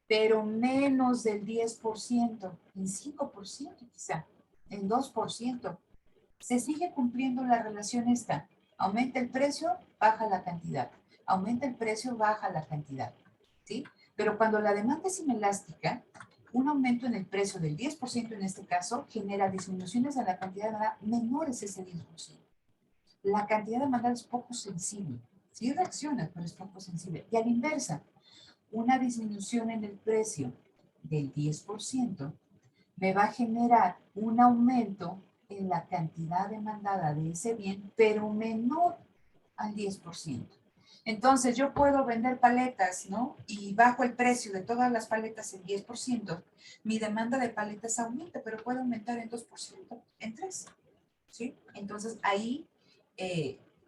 pero menos del 10%, en 5% quizá, en 2%. Se sigue cumpliendo la relación esta. Aumenta el precio, baja la cantidad. Aumenta el precio, baja la cantidad. ¿Sí? Pero cuando la demanda es inelástica, un aumento en el precio del 10% en este caso genera disminuciones a la cantidad demandada menores a ese 10%. La cantidad demandada es poco sensible. Sí reacciona, pero es poco sensible. Y a la inversa, una disminución en el precio del 10% me va a generar un aumento en la cantidad demandada de ese bien, pero menor al 10%. Entonces yo puedo vender paletas, ¿no? Y bajo el precio de todas las paletas en 10%, mi demanda de paletas aumenta, pero puede aumentar en 2%, en 3%, ¿sí? Entonces ahí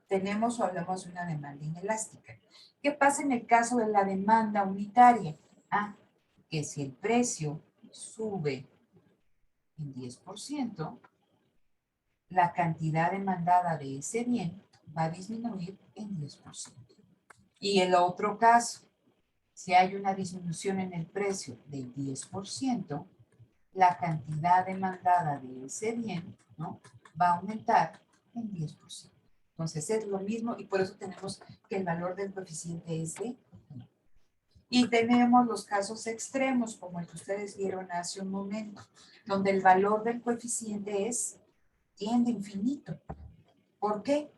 tenemos o hablamos de una demanda inelástica. ¿Qué pasa en el caso de la demanda unitaria? Ah, que si el precio sube en 10%, la cantidad demandada de ese bien va a disminuir en 10%. Y el otro caso, si hay una disminución en el precio del 10%, la cantidad demandada de ese bien, ¿no?, va a aumentar en 10%. Entonces es lo mismo y por eso tenemos que el valor del coeficiente es de 1. Y tenemos los casos extremos, como el que ustedes vieron hace un momento, donde el valor del coeficiente tiende a infinito. ¿Por qué?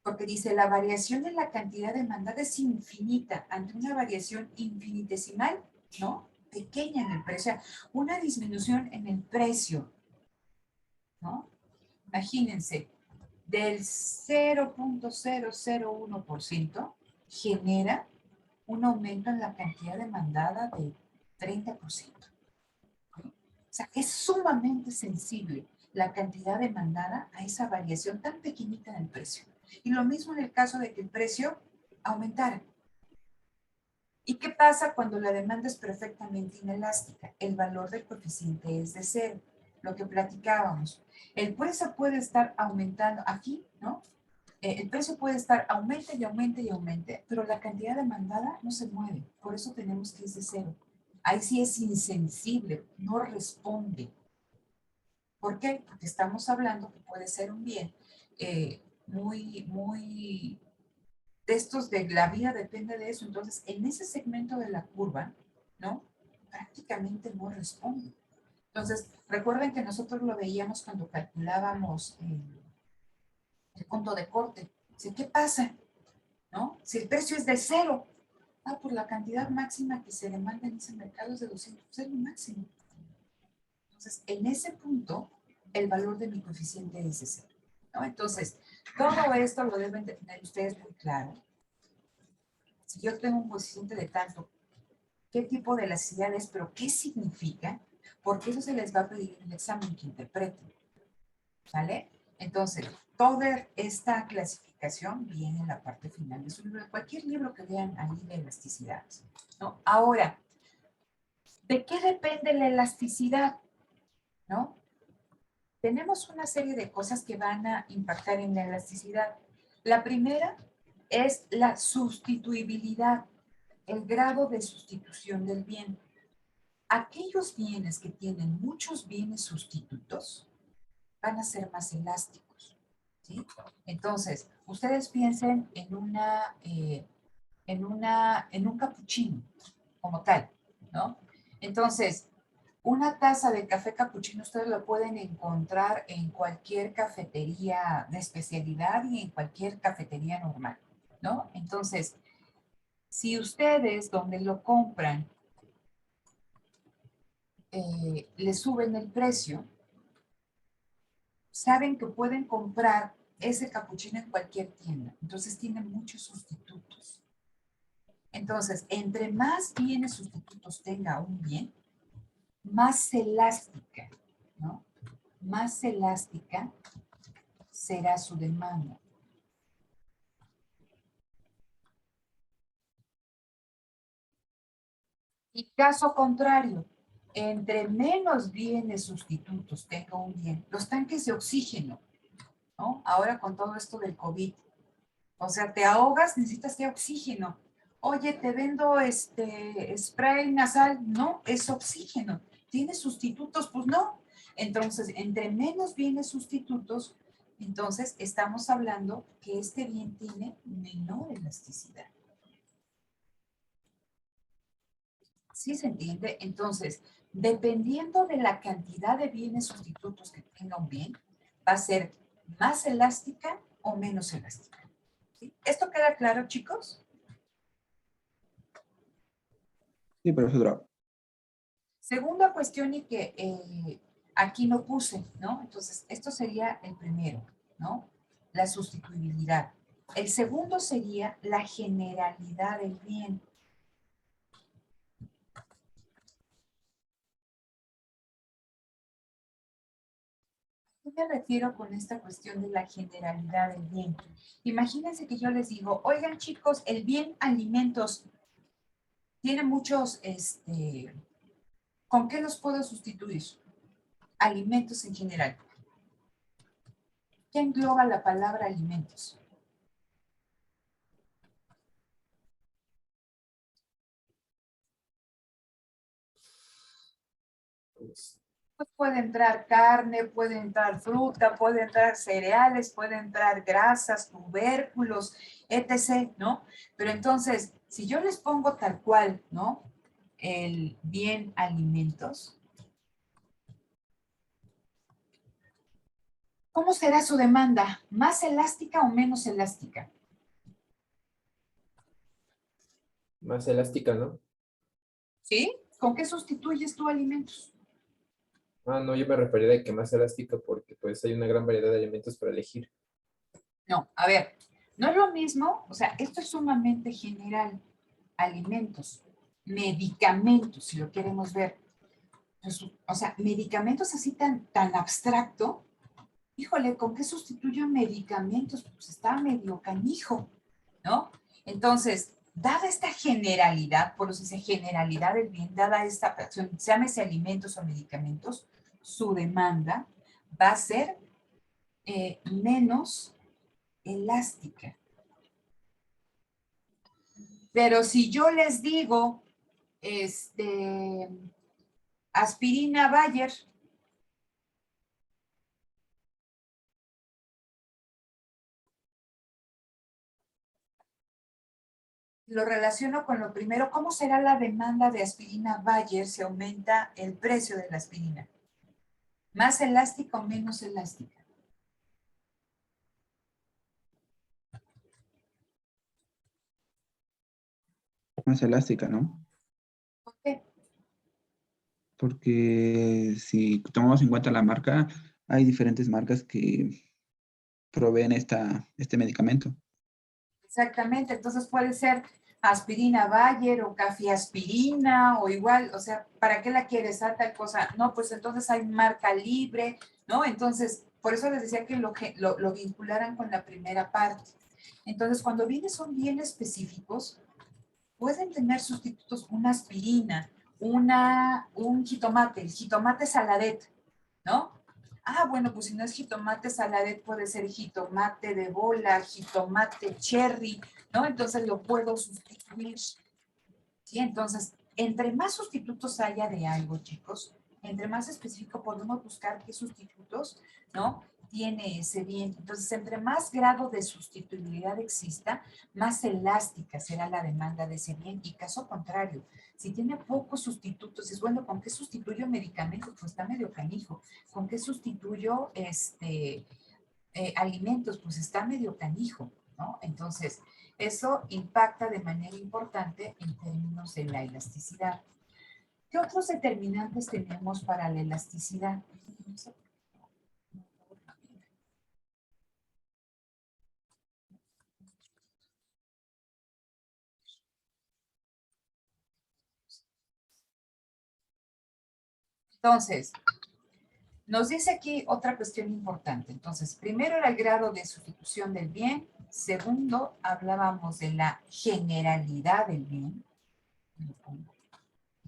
Porque dice, la variación en la cantidad demandada es infinita ante una variación infinitesimal, ¿no?, pequeña en el precio. O sea, una disminución en el precio, ¿no? Imagínense, del 0.001% genera un aumento en la cantidad demandada de 30%. O sea, es sumamente sensible la cantidad demandada a esa variación tan pequeñita en el precio. Y lo mismo en el caso de que el precio aumentara. ¿Y qué pasa cuando la demanda es perfectamente inelástica? El valor del coeficiente es de 0, lo que platicábamos. El precio puede estar aumentando aquí, ¿no? El precio puede estar aumente y aumente y aumente, pero la cantidad demandada no se mueve. Por eso tenemos que es de 0. Ahí sí es insensible, no responde. ¿Por qué? Porque estamos hablando que puede ser un bien muy de estos de la vida depende de eso. Entonces, en ese segmento de la curva, ¿no?, prácticamente no responde. Entonces, recuerden que nosotros lo veíamos cuando calculábamos el punto de corte. ¿Qué pasa? ¿No? Si el precio es de 0, por la cantidad máxima que se demanda en ese mercado es de 200, es lo máximo. Entonces, en ese punto, el valor de mi coeficiente es de 0, ¿no? Entonces, todo esto lo deben de tener ustedes muy claro. Si yo tengo un coeficiente de tanto, ¿qué tipo de elasticidad es? Pero ¿qué significa? Porque eso se les va a pedir en el examen que interpreten. ¿Sale? Entonces, toda esta clasificación viene en la parte final de su libro, de cualquier libro que vean ahí de elasticidad, ¿no? Ahora, ¿de qué depende la elasticidad? ¿No? Tenemos una serie de cosas que van a impactar en la elasticidad. La primera es la sustituibilidad, el grado de sustitución del bien. Aquellos bienes que tienen muchos bienes sustitutos van a ser más elásticos, ¿sí? Entonces, ustedes piensen en un capuchino como tal, ¿no? Entonces, una taza de café capuchino ustedes lo pueden encontrar en cualquier cafetería de especialidad y en cualquier cafetería normal, ¿no? Entonces, si ustedes donde lo compran le suben el precio, saben que pueden comprar ese capuchino en cualquier tienda. Entonces tienen muchos sustitutos. Entonces, entre más bienes sustitutos tenga un bien, más elástica, ¿no? Más elástica será su demanda. Y caso contrario, entre menos bienes sustitutos tenga un bien, los tanques de oxígeno, ¿no? Ahora con todo esto del COVID, o sea, te ahogas, necesitas de oxígeno. Oye, te vendo spray nasal, no, es oxígeno. ¿Tienes sustitutos? Pues no. Entonces, entre menos bienes sustitutos, entonces estamos hablando que este bien tiene menor elasticidad. ¿Sí se entiende? Entonces, dependiendo de la cantidad de bienes sustitutos que tenga un bien, va a ser más elástica o menos elástica. ¿Sí? ¿Esto queda claro, chicos? Sí, profesora. Segunda cuestión y que aquí no puse, ¿no? Entonces, esto sería el primero, ¿no? La sustituibilidad. El segundo sería la generalidad del bien. ¿Qué me refiero con esta cuestión de la generalidad del bien? Imagínense que yo les digo, oigan chicos, el bien alimentos tiene muchos, ¿con qué los puedo sustituir? Alimentos en general. ¿Qué engloba la palabra alimentos? Pues, Pues puede entrar carne, puede entrar fruta, puede entrar cereales, puede entrar grasas, tubérculos, etc., ¿no? Pero entonces, si yo les pongo tal cual, ¿no? El bien alimentos, ¿cómo será su demanda? ¿Más elástica o menos elástica? más elástica, ¿no? ¿Sí? ¿Con qué sustituyes tú alimentos? Ah, no, yo me refería de que más elástica porque pues hay una gran variedad de alimentos para elegir. No, a ver, no es lo mismo, o sea, esto es sumamente general. Alimentos, medicamentos, si lo queremos ver. Pues, o sea, medicamentos así tan abstracto, híjole, ¿con qué sustituyo medicamentos? Pues está medio canijo, ¿no? Entonces, dada esta generalidad, por eso dice generalidad del bien, dada esta acción, llámese alimentos o medicamentos, su demanda va a ser menos elástica. Pero si yo les digo, aspirina Bayer, lo relaciono con lo primero, ¿cómo será la demanda de aspirina Bayer si aumenta el precio de la aspirina? ¿Más elástica o menos elástica? Más elástica, ¿no? ¿Por qué? Porque si tomamos en cuenta la marca, hay diferentes marcas que proveen este medicamento. Exactamente, entonces puede ser aspirina Bayer o cafiaspirina o igual, o sea, ¿para qué la quieres? ¿A tal cosa? No, pues entonces hay marca libre, ¿no? Entonces, por eso les decía que lo vincularan con la primera parte. Entonces, cuando son bien específicos, pueden tener sustitutos una aspirina, un jitomate, el jitomate saladet, ¿no? Ah, bueno, pues si no es jitomate saladet, puede ser jitomate de bola, jitomate cherry, ¿no? Entonces lo puedo sustituir. ¿Sí? Entonces, entre más sustitutos haya de algo, chicos, entre más específico podemos buscar qué sustitutos, ¿no? Tiene ese bien. Entonces, entre más grado de sustituibilidad exista, más elástica será la demanda de ese bien. Y caso contrario, si tiene pocos sustitutos, es bueno, ¿con qué sustituyo medicamentos? Pues está medio canijo. ¿Con qué sustituyo alimentos? Pues está medio canijo, ¿no? Entonces, eso impacta de manera importante en términos de la elasticidad. ¿Qué otros determinantes tenemos para la elasticidad? Entonces, nos dice aquí otra cuestión importante. Entonces, primero era el grado de sustitución del bien. Segundo, hablábamos de la generalidad del bien.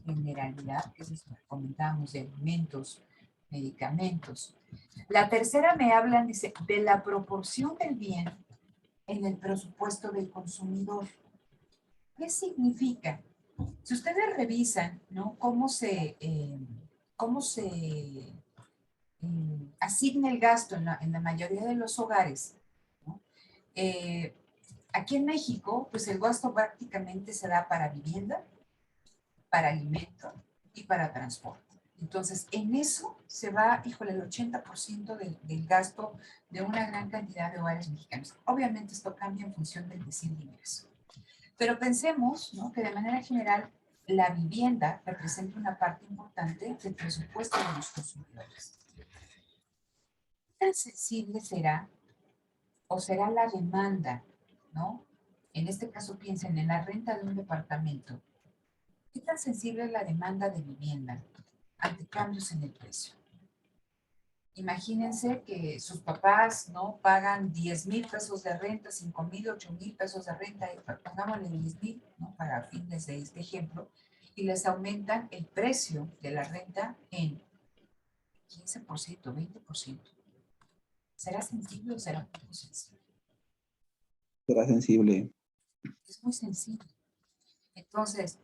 Generalidad, que es eso que comentábamos de alimentos, medicamentos. La tercera me hablan, dice, de la proporción del bien en el presupuesto del consumidor. ¿Qué significa? Si ustedes revisan, ¿no? Cómo se asigna el gasto en la mayoría de los hogares, ¿no? Aquí en México, pues el gasto prácticamente se da para vivienda, para alimento y para transporte. Entonces, en eso se va, híjole, el 80% del gasto de una gran cantidad de hogares mexicanos. Obviamente esto cambia en función del decil de ingreso. Pero pensemos, ¿no?, que de manera general la vivienda representa una parte importante del presupuesto de los consumidores. ¿Qué tan sensible será o será la demanda, ¿no? En este caso piensen en la renta de un departamento. ¿Qué tan sensible es la demanda de vivienda ante cambios en el precio? Imagínense que sus papás, ¿no?, pagan 10,000 pesos de renta, 5,000, 8,000 pesos de renta, y pongámosle 10,000, ¿no?, para fines de este ejemplo, y les aumentan el precio de la renta en 15%, 20%. ¿Será sensible o será poco sensible? Será sensible. Es muy sensible. Entonces,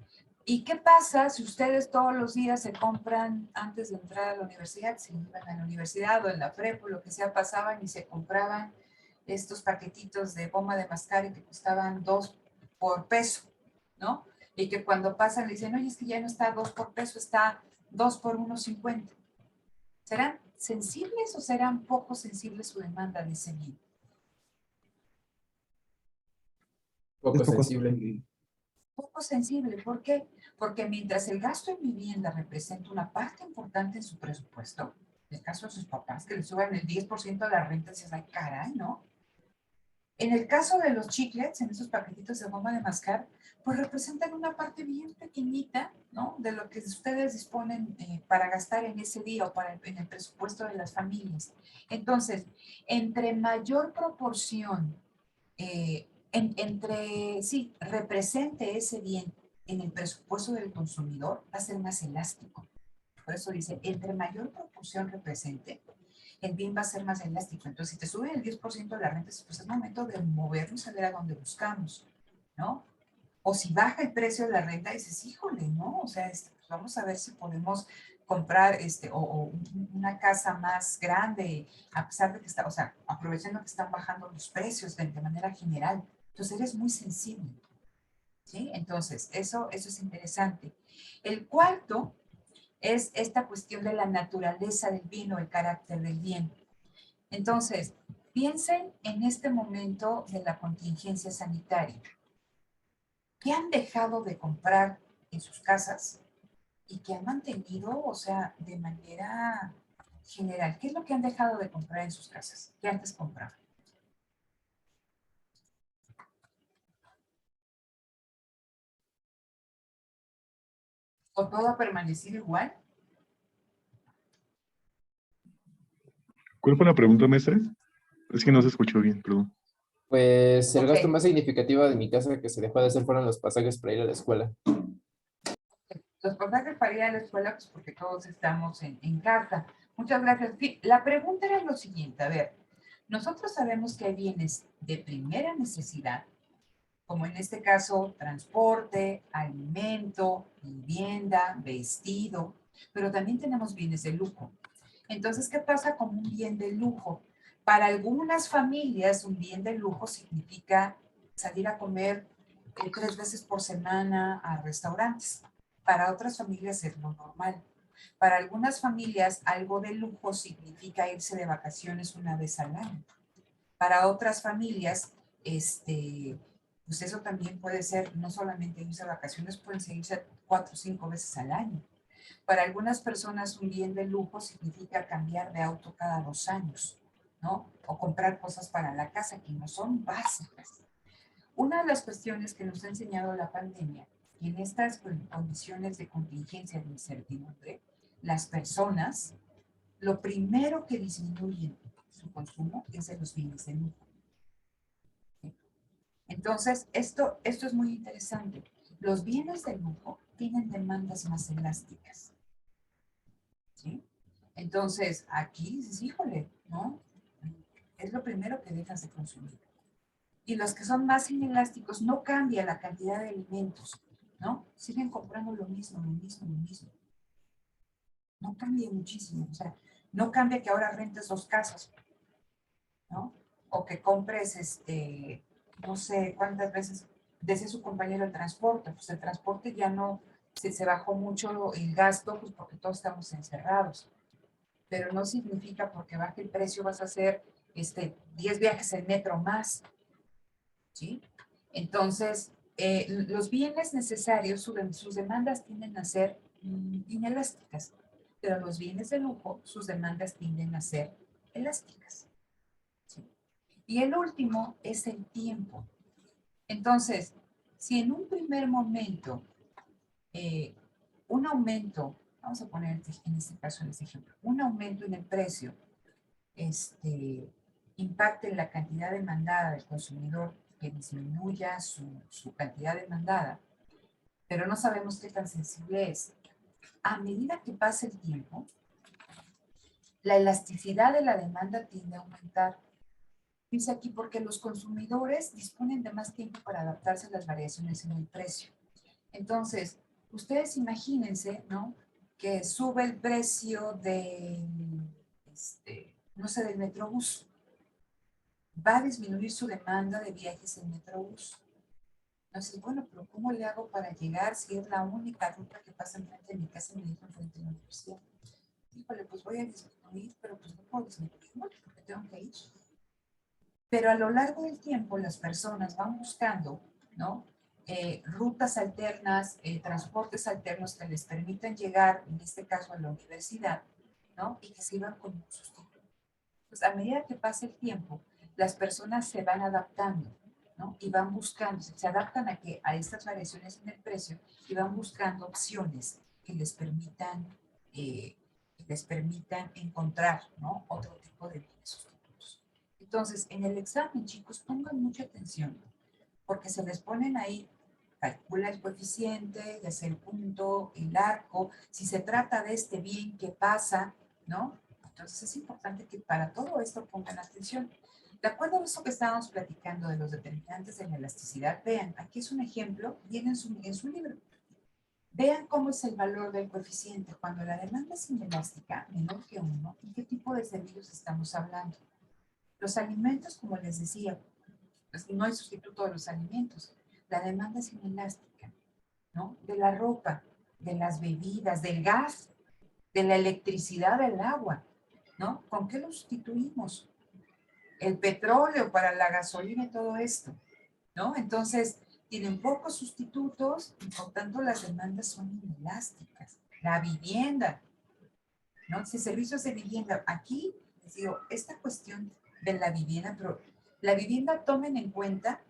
¿y qué pasa si ustedes todos los días se compran, antes de entrar a la universidad, si iban a la universidad o en la prepa, lo que sea, pasaban y se compraban estos paquetitos de goma de mascar y que costaban 2 por peso, ¿no? Y que cuando pasan le dicen, oye, es que ya no está 2 por peso, está 2 por 1.50. ¿Serán sensibles o serán poco sensibles su demanda de ese bien? Poco Es poco sensible. sensible. Poco sensible. ¿Por qué? Porque mientras el gasto en vivienda representa una parte importante en su presupuesto, en el caso de sus papás, que le suban el 10% de la renta, se ay, caray, ¿no? En el caso de los chiclets, en esos paquetitos de goma de mascar, pues representan una parte bien pequeñita, ¿no?, de lo que ustedes disponen para gastar en ese día o en el presupuesto de las familias. Entonces, entre mayor proporción sí, represente ese bien en el presupuesto del consumidor, va a ser más elástico. Por eso dice, entre mayor proporción represente, el bien va a ser más elástico. Entonces, si te sube el 10% de la renta, pues es momento de movernos a ver a dónde buscamos, ¿no? O si baja el precio de la renta, dices, híjole, ¿no? O sea, pues vamos a ver si podemos comprar una casa más grande, a pesar de que está, o sea, aprovechando que están bajando los precios de manera general. Entonces, eres muy sensible, ¿sí? Entonces, eso es interesante. El cuarto es esta cuestión de la naturaleza del bien o el carácter del bien. Entonces, piensen en este momento de la contingencia sanitaria. ¿Qué han dejado de comprar en sus casas y que han mantenido, o sea, de manera general? ¿Qué es lo que han dejado de comprar en sus casas que antes compraban? ¿O todo ha permanecido igual? ¿Cuál fue la pregunta, maestra? Es que no se escuchó bien, perdón. Pues el Ok. gasto más significativo de mi casa que se dejó de hacer fueron los pasajes para ir a la escuela. Los pasajes para ir a la escuela, pues porque todos estamos en casa. Muchas gracias. La pregunta era lo siguiente, a ver, nosotros sabemos que hay bienes de primera necesidad, como en este caso transporte, alimento, vivienda, vestido, pero también tenemos bienes de lujo. Entonces, ¿qué pasa con un bien de lujo? Para algunas familias, un bien de lujo significa salir a comer 3 veces por semana a restaurantes. Para otras familias es lo normal. Para algunas familias, algo de lujo significa irse de vacaciones una vez al año. Para otras familias, pues eso también puede ser, no solamente irse de vacaciones, pueden irse 4 o 5 veces al año. Para algunas personas, un bien de lujo significa cambiar de auto cada 2 años, ¿no? O comprar cosas para la casa que no son básicas. Una de las cuestiones que nos ha enseñado la pandemia, y en estas condiciones de contingencia, de incertidumbre, las personas, lo primero que disminuye su consumo es de los bienes de lujo. ¿Sí? Entonces, esto es muy interesante. Los bienes de lujo tienen demandas más elásticas. ¿Sí? Entonces, aquí dices, híjole, ¿no? Es lo primero que dejas de consumir. Y los que son más inelásticos no cambia la cantidad de alimentos, ¿no? Siguen comprando lo mismo. No cambia muchísimo, o sea, no cambia que ahora rentes 2 casas, ¿no? O que compres, no sé cuántas veces, decía su compañero el transporte, pues el transporte ya no, se bajó mucho el gasto, pues porque todos estamos encerrados, pero no significa porque baje el precio vas a hacer 10 viajes en metro más, ¿sí? Entonces, los bienes necesarios, sus demandas tienden a ser inelásticas, pero los bienes de lujo, sus demandas tienden a ser elásticas, ¿sí? Y el último es el tiempo. Entonces, si en un primer momento un aumento, vamos a poner en este caso, en este ejemplo, un aumento en el precio impacte en la cantidad demandada del consumidor, que disminuya su cantidad demandada, pero no sabemos qué tan sensible es. A medida que pasa el tiempo, la elasticidad de la demanda tiende a aumentar. Dice aquí, porque los consumidores disponen de más tiempo para adaptarse a las variaciones en el precio. Entonces, ustedes imagínense, ¿no? Que sube el precio de, no sé, del Metrobús. Va a disminuir su demanda de viajes en Metrobús. Entonces, bueno, pero ¿cómo le hago para llegar si es la única ruta que pasa enfrente de mi casa y me deja enfrente de la universidad? Híjole, pues voy a disminuir, pero pues no puedo disminuir mucho porque tengo que ir. Pero a lo largo del tiempo las personas van buscando, ¿no? Rutas alternas, transportes alternos que les permitan llegar, en este caso a la universidad, ¿no? Y que sirvan como sustituto. Pues a medida que pasa el tiempo, las personas se van adaptando, ¿no? Y van buscando, se adaptan a estas variaciones en el precio y van buscando opciones que les permitan encontrar, ¿no? Otro tipo de bienes sustitutos. Entonces, en el examen, chicos, pongan mucha atención, porque se les ponen ahí, calcula el coeficiente, ya sea el punto, el arco, si se trata de este bien, ¿qué pasa? ¿No? Entonces es importante que para todo esto pongan atención. De acuerdo a eso que estábamos platicando de los determinantes de la elasticidad, vean, aquí es un ejemplo, viene en su libro. Vean cómo es el valor del coeficiente. Cuando la demanda es inelástica, menor que 1, ¿en qué tipo de servicios estamos hablando? Los alimentos, como les decía, pues no hay sustituto de los alimentos. La demanda es inelástica, ¿no? De la ropa, de las bebidas, del gas, de la electricidad, del agua, ¿no? ¿Con qué lo sustituimos? El petróleo para la gasolina y todo esto, ¿no? Entonces, tienen pocos sustitutos y por tanto las demandas son inelásticas. La vivienda, ¿no? Si servicios de vivienda, aquí les digo, esta cuestión de la vivienda, pero la vivienda tomen en cuenta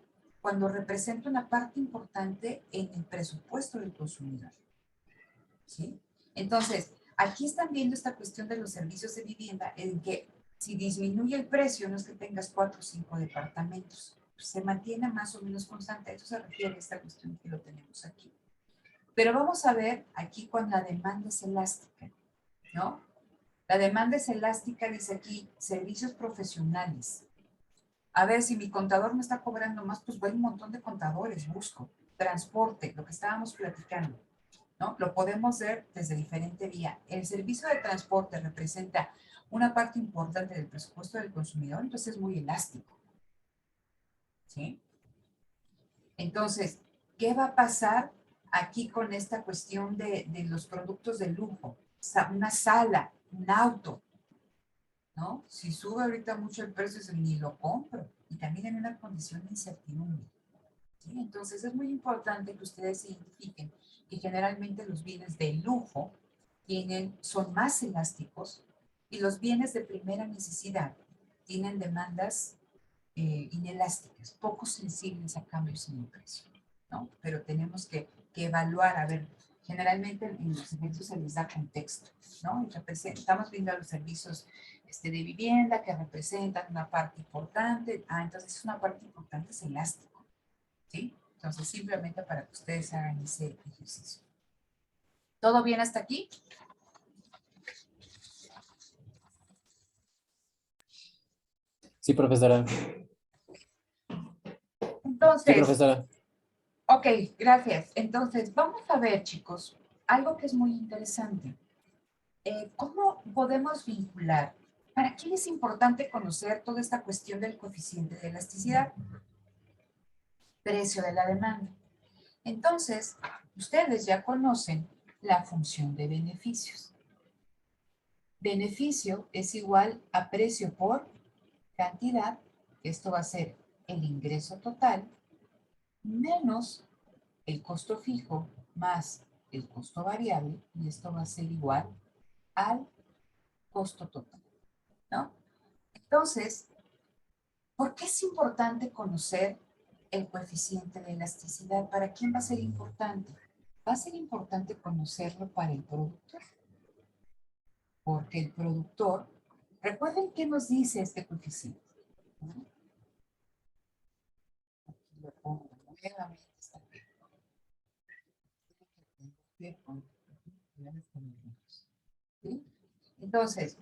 cuando representa una parte importante en el presupuesto del consumidor, ¿sí? Entonces, aquí están viendo esta cuestión de los servicios de vivienda en que si disminuye el precio, no es que tengas 4 o 5 departamentos, se mantiene más o menos constante. A eso se refiere esta cuestión que lo tenemos aquí. Pero vamos a ver aquí cuando la demanda es elástica, ¿no? La demanda es elástica, dice aquí, servicios profesionales. A ver, si mi contador me está cobrando más, pues voy a un montón de contadores, busco. Transporte, lo que estábamos platicando, ¿no? Lo podemos ver desde diferente vía. El servicio de transporte representa una parte importante del presupuesto del consumidor, entonces es muy elástico, ¿sí? Entonces, ¿qué va a pasar aquí con esta cuestión de los productos de lujo? Una sala, un auto, ¿no? Si sube ahorita mucho el precio, ni lo compro. Y también en una condición de incertidumbre, ¿sí? Entonces, es muy importante que ustedes identifiquen que generalmente los bienes de lujo son más elásticos y los bienes de primera necesidad tienen demandas inelásticas, poco sensibles a cambios en el precio, ¿no? Pero tenemos que evaluar, a ver, Generalmente en los servicios se les da contexto, ¿no? Estamos viendo a los servicios de vivienda que representan una parte importante. Entonces una parte importante es elástico, ¿sí? Entonces simplemente para que ustedes hagan ese ejercicio. ¿Todo bien hasta aquí? Sí, profesora. Entonces, Sí, profesora. ok, gracias. Entonces, vamos a ver, chicos, algo que es muy interesante. ¿Cómo podemos vincular? ¿Para quién es importante conocer toda esta cuestión del coeficiente de elasticidad? Precio de la demanda. Entonces, ustedes ya conocen la función de beneficios. Beneficio es igual a precio por cantidad, esto va a ser el ingreso total, menos el costo fijo más el costo variable, y esto va a ser igual al costo total, ¿no? Entonces, ¿por qué es importante conocer el coeficiente de elasticidad? ¿Para quién va a ser importante? Va a ser importante conocerlo para el productor, porque el productor, recuerden qué nos dice este coeficiente, ¿no? Aquí lo pongo nuevamente, está bien. ¿Sí? Entonces,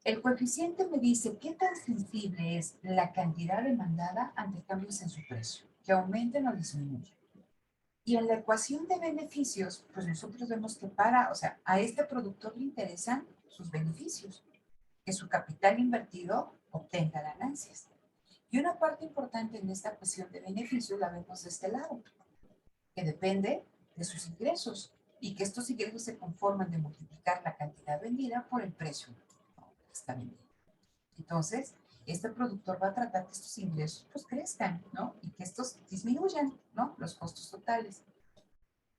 el coeficiente me dice qué tan sensible es la cantidad demandada ante cambios en su precio, que aumenten o disminuyan. Y en la ecuación de beneficios, pues nosotros vemos que a este productor le interesan sus beneficios, que su capital invertido obtenga ganancias. Y una parte importante en esta ecuación de beneficios la vemos de este lado, que depende de sus ingresos y que estos ingresos se conforman de multiplicar la cantidad vendida por el precio que está vendiendo. Entonces, este productor va a tratar que estos ingresos pues crezcan, ¿no? Y que estos disminuyan, ¿no? Los costos totales.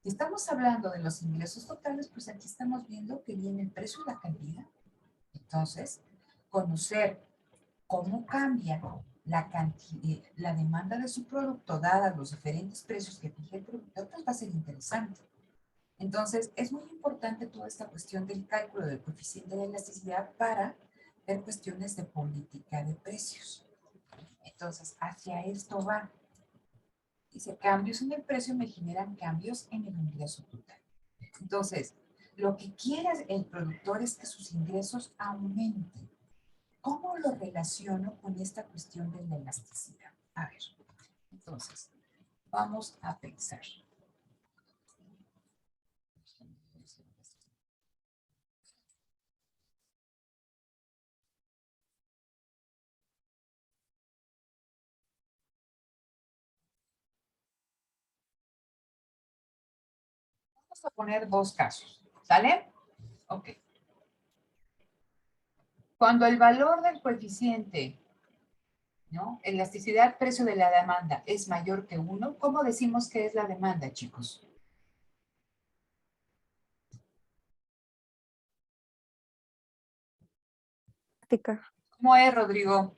Si estamos hablando de los ingresos totales, pues aquí estamos viendo que viene el precio y la cantidad. Entonces, conocer cómo cambia la demanda de su producto dada los diferentes precios que fija el productor, pues va a ser interesante. Entonces, es muy importante toda esta cuestión del cálculo del coeficiente de elasticidad para ver cuestiones de política de precios. Entonces, hacia esto va. Dice, cambios en el precio me generan cambios en el ingreso total. Entonces, lo que quiere el productor es que sus ingresos aumenten. ¿Cómo lo relaciono con esta cuestión de la elasticidad? A ver, entonces, vamos a pensar. Vamos a poner dos casos, ¿sale? Ok. Cuando el valor del coeficiente, ¿no? Elasticidad, precio de la demanda es mayor que 1, ¿cómo decimos que es la demanda, chicos? ¿Cómo es, Rodrigo?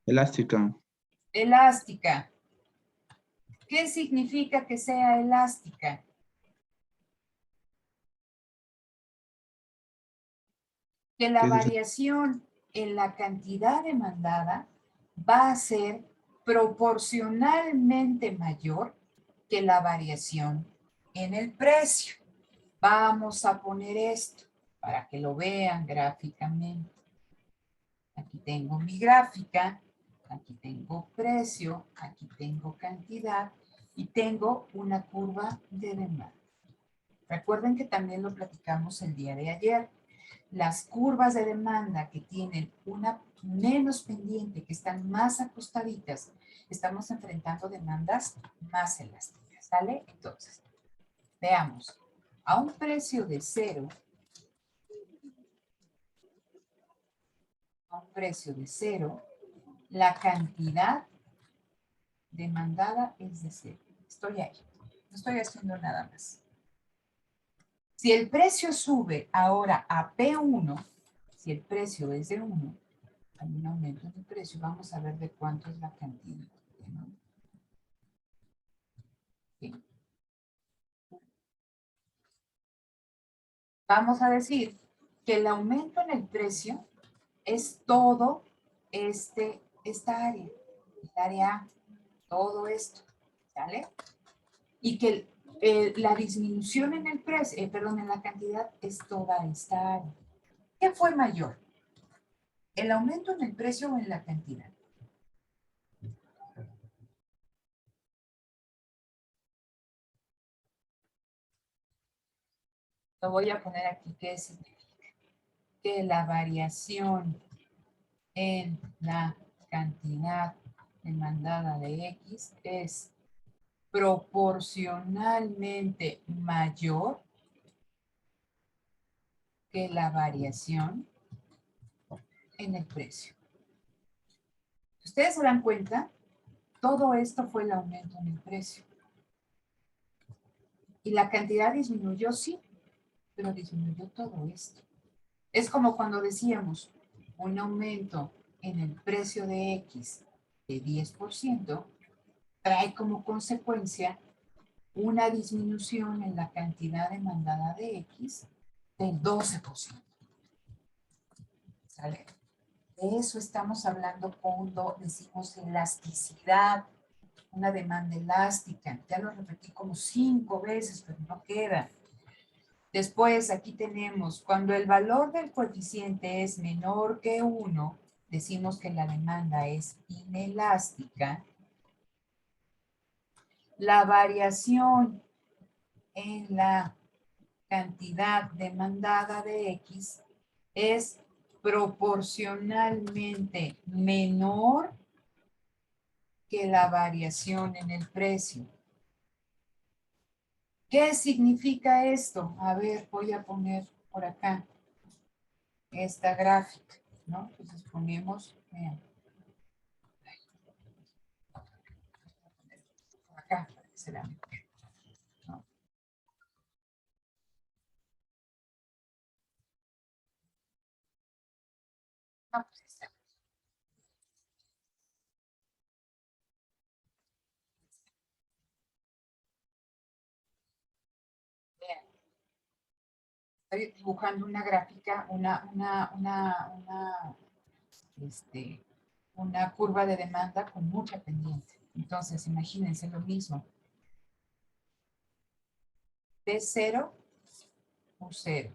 Elástica. Elástica. ¿Qué significa que sea elástica? Que la ¿Qué es eso? variación en la cantidad demandada va a ser proporcionalmente mayor que la variación en el precio. Vamos a poner esto para que lo vean gráficamente. Aquí tengo mi gráfica, aquí tengo precio, aquí tengo cantidad y tengo una curva de demanda. Recuerden que también lo platicamos el día de ayer. Las curvas de demanda que tienen una menos pendiente, que están más acostaditas, estamos enfrentando demandas más elásticas, ¿sale? Entonces, veamos. A un precio de 0, la cantidad demandada es de 0. Estoy ahí. No estoy haciendo nada más. Si el precio sube ahora a P1, si el precio es de 1, hay un aumento en el precio. Vamos a ver de cuánto es la cantidad, ¿no? ¿Sí? Vamos a decir que el aumento en el precio es todo esta área, el área A, todo esto, ¿sale? Y que la disminución en el precio, perdón, en la cantidad es toda esta área. ¿Qué fue mayor? ¿El aumento en el precio o en la cantidad? Lo voy a poner aquí. ¿Qué significa? Que la variación en la cantidad demandada de X es proporcionalmente mayor que la variación en el precio. Ustedes se dan cuenta, todo esto fue el aumento en el precio. Y la cantidad disminuyó, sí, pero disminuyó todo esto. Es como cuando decíamos un aumento en el precio de X de 10%, trae como consecuencia una disminución en la cantidad demandada de X del 12%. ¿Sale? De eso estamos hablando cuando decimos elasticidad, una demanda elástica. Ya lo repetí como 5 veces, pero no queda. Después aquí tenemos, cuando el valor del coeficiente es menor que 1, decimos que la demanda es inelástica. La variación en la cantidad demandada de X es proporcionalmente menor que la variación en el precio. ¿Qué significa esto? A ver, voy a poner por acá esta gráfica, ¿no? Entonces ponemos, vean, por acá, para que se la vean, ¿no? Ah, pues está. Vean, estoy dibujando una gráfica, una curva de demanda con mucha pendiente. Entonces, imagínense lo mismo. P0, U0.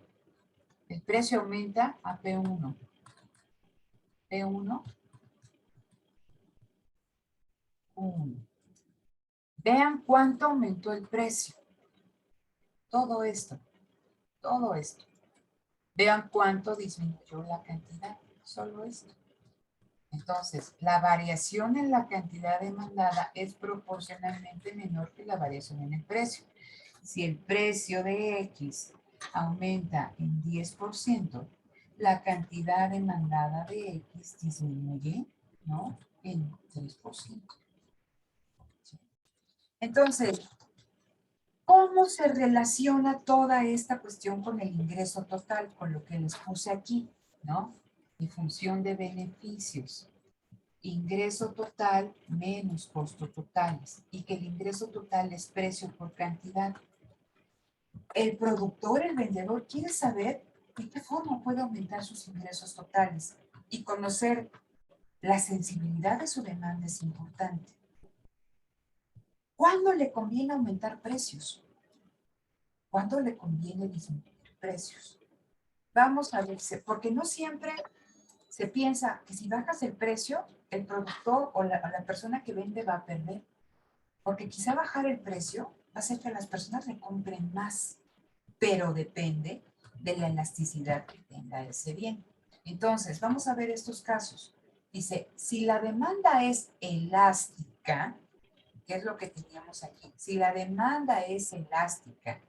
El precio aumenta a P1. P1, U1. Vean cuánto aumentó el precio. Todo esto, todo esto. Vean cuánto disminuyó la cantidad. Solo esto. Entonces, la variación en la cantidad demandada es proporcionalmente menor que la variación en el precio. Si el precio de X aumenta en 10%, la cantidad demandada de X disminuye, ¿no? En 3%. Entonces, ¿cómo se relaciona toda esta cuestión con el ingreso total? Con lo que les puse aquí, ¿no? Mi función de beneficios. Ingreso total menos costo totales. Y que el ingreso total es precio por cantidad. El productor, el vendedor, quiere saber de qué forma puede aumentar sus ingresos totales. Y conocer la sensibilidad de su demanda es importante. ¿Cuándo le conviene aumentar precios? ¿Cuándo le conviene disminuir precios? Vamos a ver, porque no siempre se piensa que si bajas el precio, el productor o la persona que vende va a perder. Porque quizá bajar el precio va a hacer que las personas le compren más, pero depende de la elasticidad que tenga ese bien. Entonces, vamos a ver estos casos. Dice, si la demanda es elástica, ¿qué es lo que teníamos aquí? Si la demanda es elástica,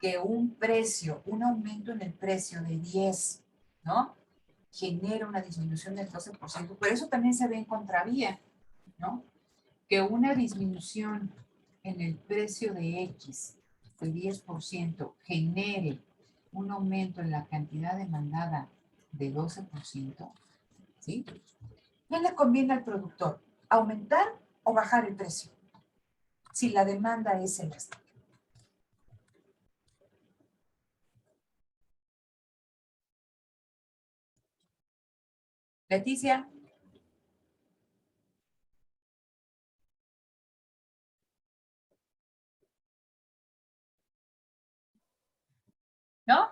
que un precio, un aumento en el precio de 10, ¿no? Genera una disminución del 12%. Por eso también se ve en contravía, ¿no? Que una disminución en el precio de X de 10% genere un aumento en la cantidad demandada de 12%, ¿sí? ¿Qué le conviene al productor? ¿Aumentar o bajar el precio? Si la demanda es elástica. Leticia. ¿No?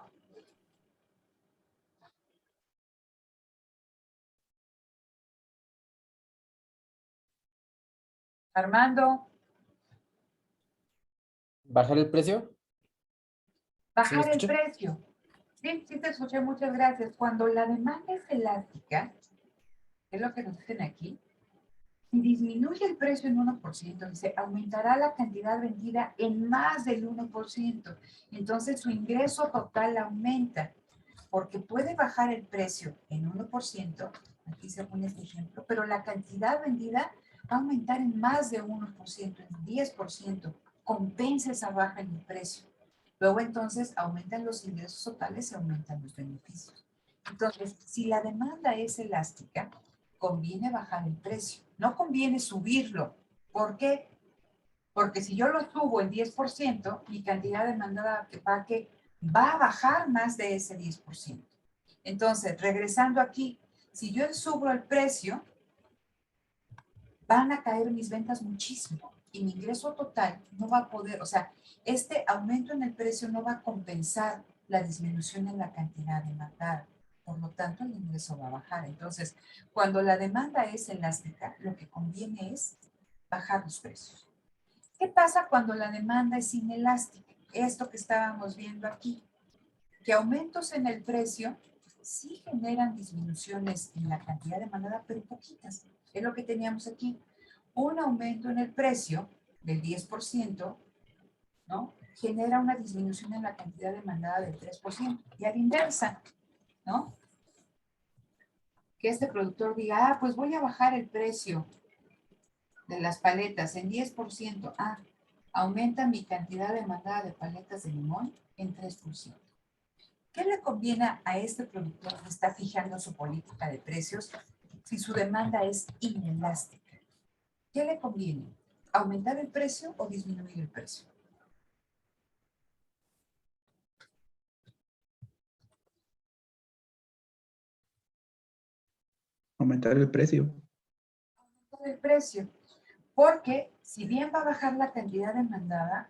Armando. ¿Bajar el precio? Bajar el escucha? precio. Sí, sí te escuché, muchas gracias. Cuando la demanda es elástica, es lo que nos dicen aquí, si disminuye el precio en 1%, dice, aumentará la cantidad vendida en más del 1%. Entonces su ingreso total aumenta, porque puede bajar el precio en 1%, aquí se pone este ejemplo, pero la cantidad vendida va a aumentar en más de 1%, en 10%, compensa esa baja en el precio. Luego entonces aumentan los ingresos totales y aumentan los beneficios. Entonces, si la demanda es elástica, conviene bajar el precio, no conviene subirlo. ¿Por qué? Porque si yo lo subo el 10%, mi cantidad demandada va a bajar más de ese 10%. Entonces, regresando aquí, si yo subo el precio, van a caer mis ventas muchísimo y mi ingreso total no va a poder, o sea, este aumento en el precio no va a compensar la disminución en la cantidad demandada. Por lo tanto, el ingreso va a bajar. Entonces, cuando la demanda es elástica, lo que conviene es bajar los precios. ¿Qué pasa cuando la demanda es inelástica? Esto que estábamos viendo aquí, que aumentos en el precio sí generan disminuciones en la cantidad demandada, pero poquitas. Es lo que teníamos aquí. Un aumento en el precio del 10%, ¿no? Genera una disminución en la cantidad demandada del 3%. Y a la inversa, ¿no? Que este productor diga, pues voy a bajar el precio de las paletas en 10%. Aumenta mi cantidad demandada de paletas de limón en 3%. ¿Qué le conviene a este productor que está fijando su política de precios si su demanda es inelástica? ¿Qué le conviene? ¿Aumentar el precio o disminuir el precio? Aumentar el precio. Aumentar el precio. Porque si bien va a bajar la cantidad demandada,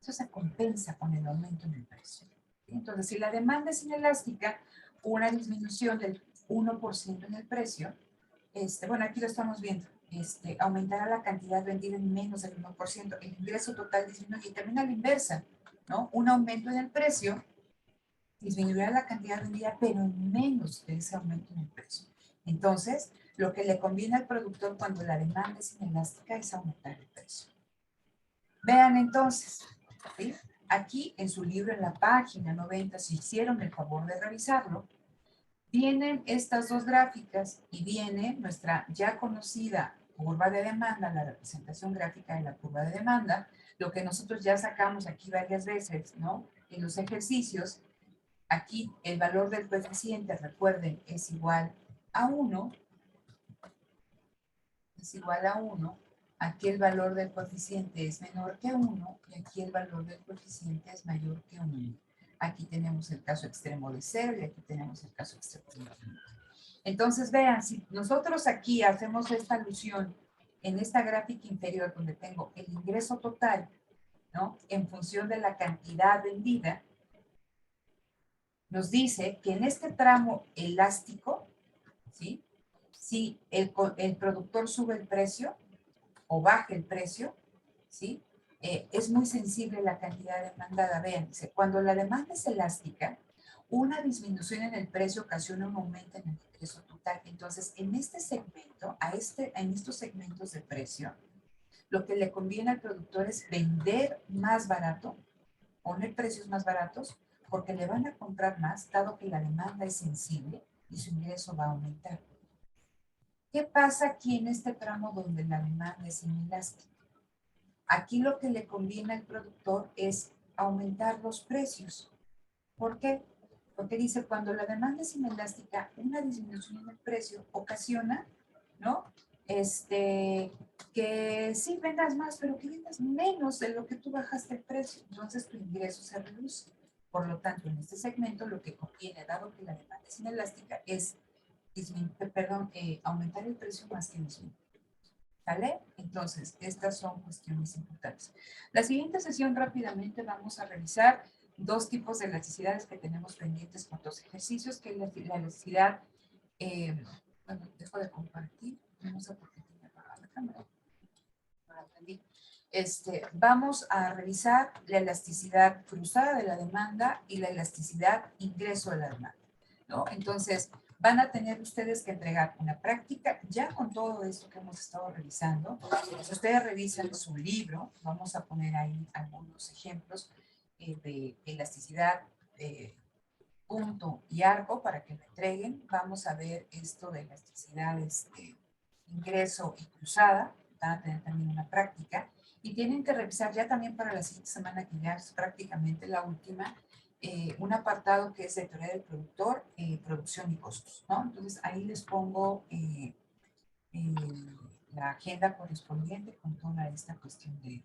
eso se compensa con el aumento en el precio. Entonces, si la demanda es inelástica, una disminución del 1% en el precio, bueno, aquí lo estamos viendo, aumentará la cantidad vendida en menos del 1%, el ingreso total disminuye, y también a la inversa, ¿no? Un aumento en el precio disminuirá la cantidad vendida, pero en menos de ese aumento en el precio. Entonces, lo que le conviene al productor cuando la demanda es inelástica es aumentar el precio. Vean entonces, ¿sí? Aquí en su libro en la página 90, si hicieron el favor de revisarlo, vienen estas dos gráficas y viene nuestra ya conocida curva de demanda, la representación gráfica de la curva de demanda, lo que nosotros ya sacamos aquí varias veces, ¿no? En los ejercicios, aquí el valor del coeficiente, recuerden, es igual a 1, aquí el valor del coeficiente es menor que 1 y aquí el valor del coeficiente es mayor que 1. Aquí tenemos el caso extremo de 0 y aquí tenemos el caso extremo de 1. Entonces, vean, si nosotros aquí hacemos esta alusión en esta gráfica inferior donde tengo el ingreso total, ¿no? En función de la cantidad vendida, nos dice que en este tramo elástico, ¿sí? Si el productor sube el precio o baja el precio, ¿sí? Es muy sensible la cantidad demandada. Vean, dice, cuando la demanda es elástica, una disminución en el precio ocasiona un aumento en el ingreso total. Entonces, en este segmento, en estos segmentos de precio, lo que le conviene al productor es vender más barato, poner precios más baratos, porque le van a comprar más, dado que la demanda es sensible y su ingreso va a aumentar. ¿Qué pasa aquí en este tramo donde la demanda es inelástica? Aquí lo que le conviene al productor es aumentar los precios. ¿Por qué? Porque dice, cuando la demanda es inelástica, una disminución en el precio ocasiona, ¿no? Que sí vendas más, pero que vendas menos de lo que tú bajaste el precio. Entonces tu ingreso se reduce. Por lo tanto, en este segmento lo que conviene, dado que la demanda es inelástica, es aumentar el precio más que disminuir. ¿Vale? Entonces, estas son cuestiones importantes. La siguiente sesión rápidamente vamos a revisar dos tipos de elasticidades que tenemos pendientes con dos ejercicios, que es la elasticidad, bueno, dejo de compartir, no sé por qué tenía apagada la cámara. No la aprendí. Vamos a revisar la elasticidad cruzada de la demanda y la elasticidad ingreso de la demanda, ¿no? Entonces, van a tener ustedes que entregar una práctica ya con todo esto que hemos estado revisando. Si ustedes revisan su libro, vamos a poner ahí algunos ejemplos de elasticidad, punto y arco para que lo entreguen. Vamos a ver esto de elasticidad, ingreso y cruzada. Van a tener también una práctica. Y tienen que revisar ya también para la siguiente semana, que ya es prácticamente la última, un apartado que es de teoría del productor, producción y costos, ¿no? Entonces ahí les pongo la agenda correspondiente con toda esta cuestión de